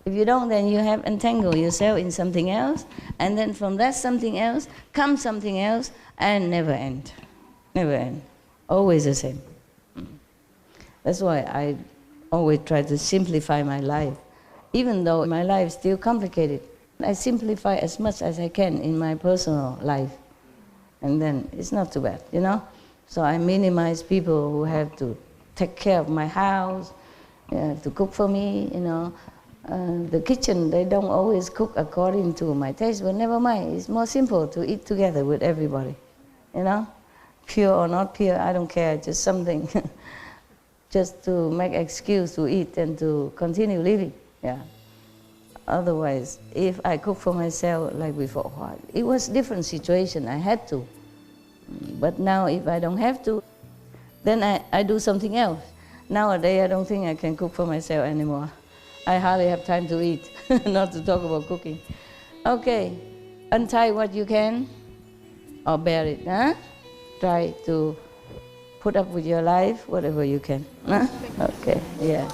B: If you don't, then you have entangled yourself in something else, and then from that something else comes something else, and never end. Never end. Always the same. That's why I always try to simplify my life. Even though my life is still complicated, I simplify as much as I can in my personal life. And then it's not too bad, you know? So I minimize people who have to take care of my house, have to cook for me, you know. The kitchen, they don't always cook according to my taste, but never mind. It's more simple to eat together with everybody, you know? Pure or not pure, I don't care, just something. Just to make excuse to eat and to continue living, yeah. Otherwise, if I cook for myself like before, it was a different situation, I had to. But now if I don't have to, then I do something else. Nowadays, I don't think I can cook for myself anymore. I hardly have time to eat, not to talk about cooking. Okay, untie what you can, or bear it, huh? Try to put up with your life, whatever you can, huh? Okay, yeah.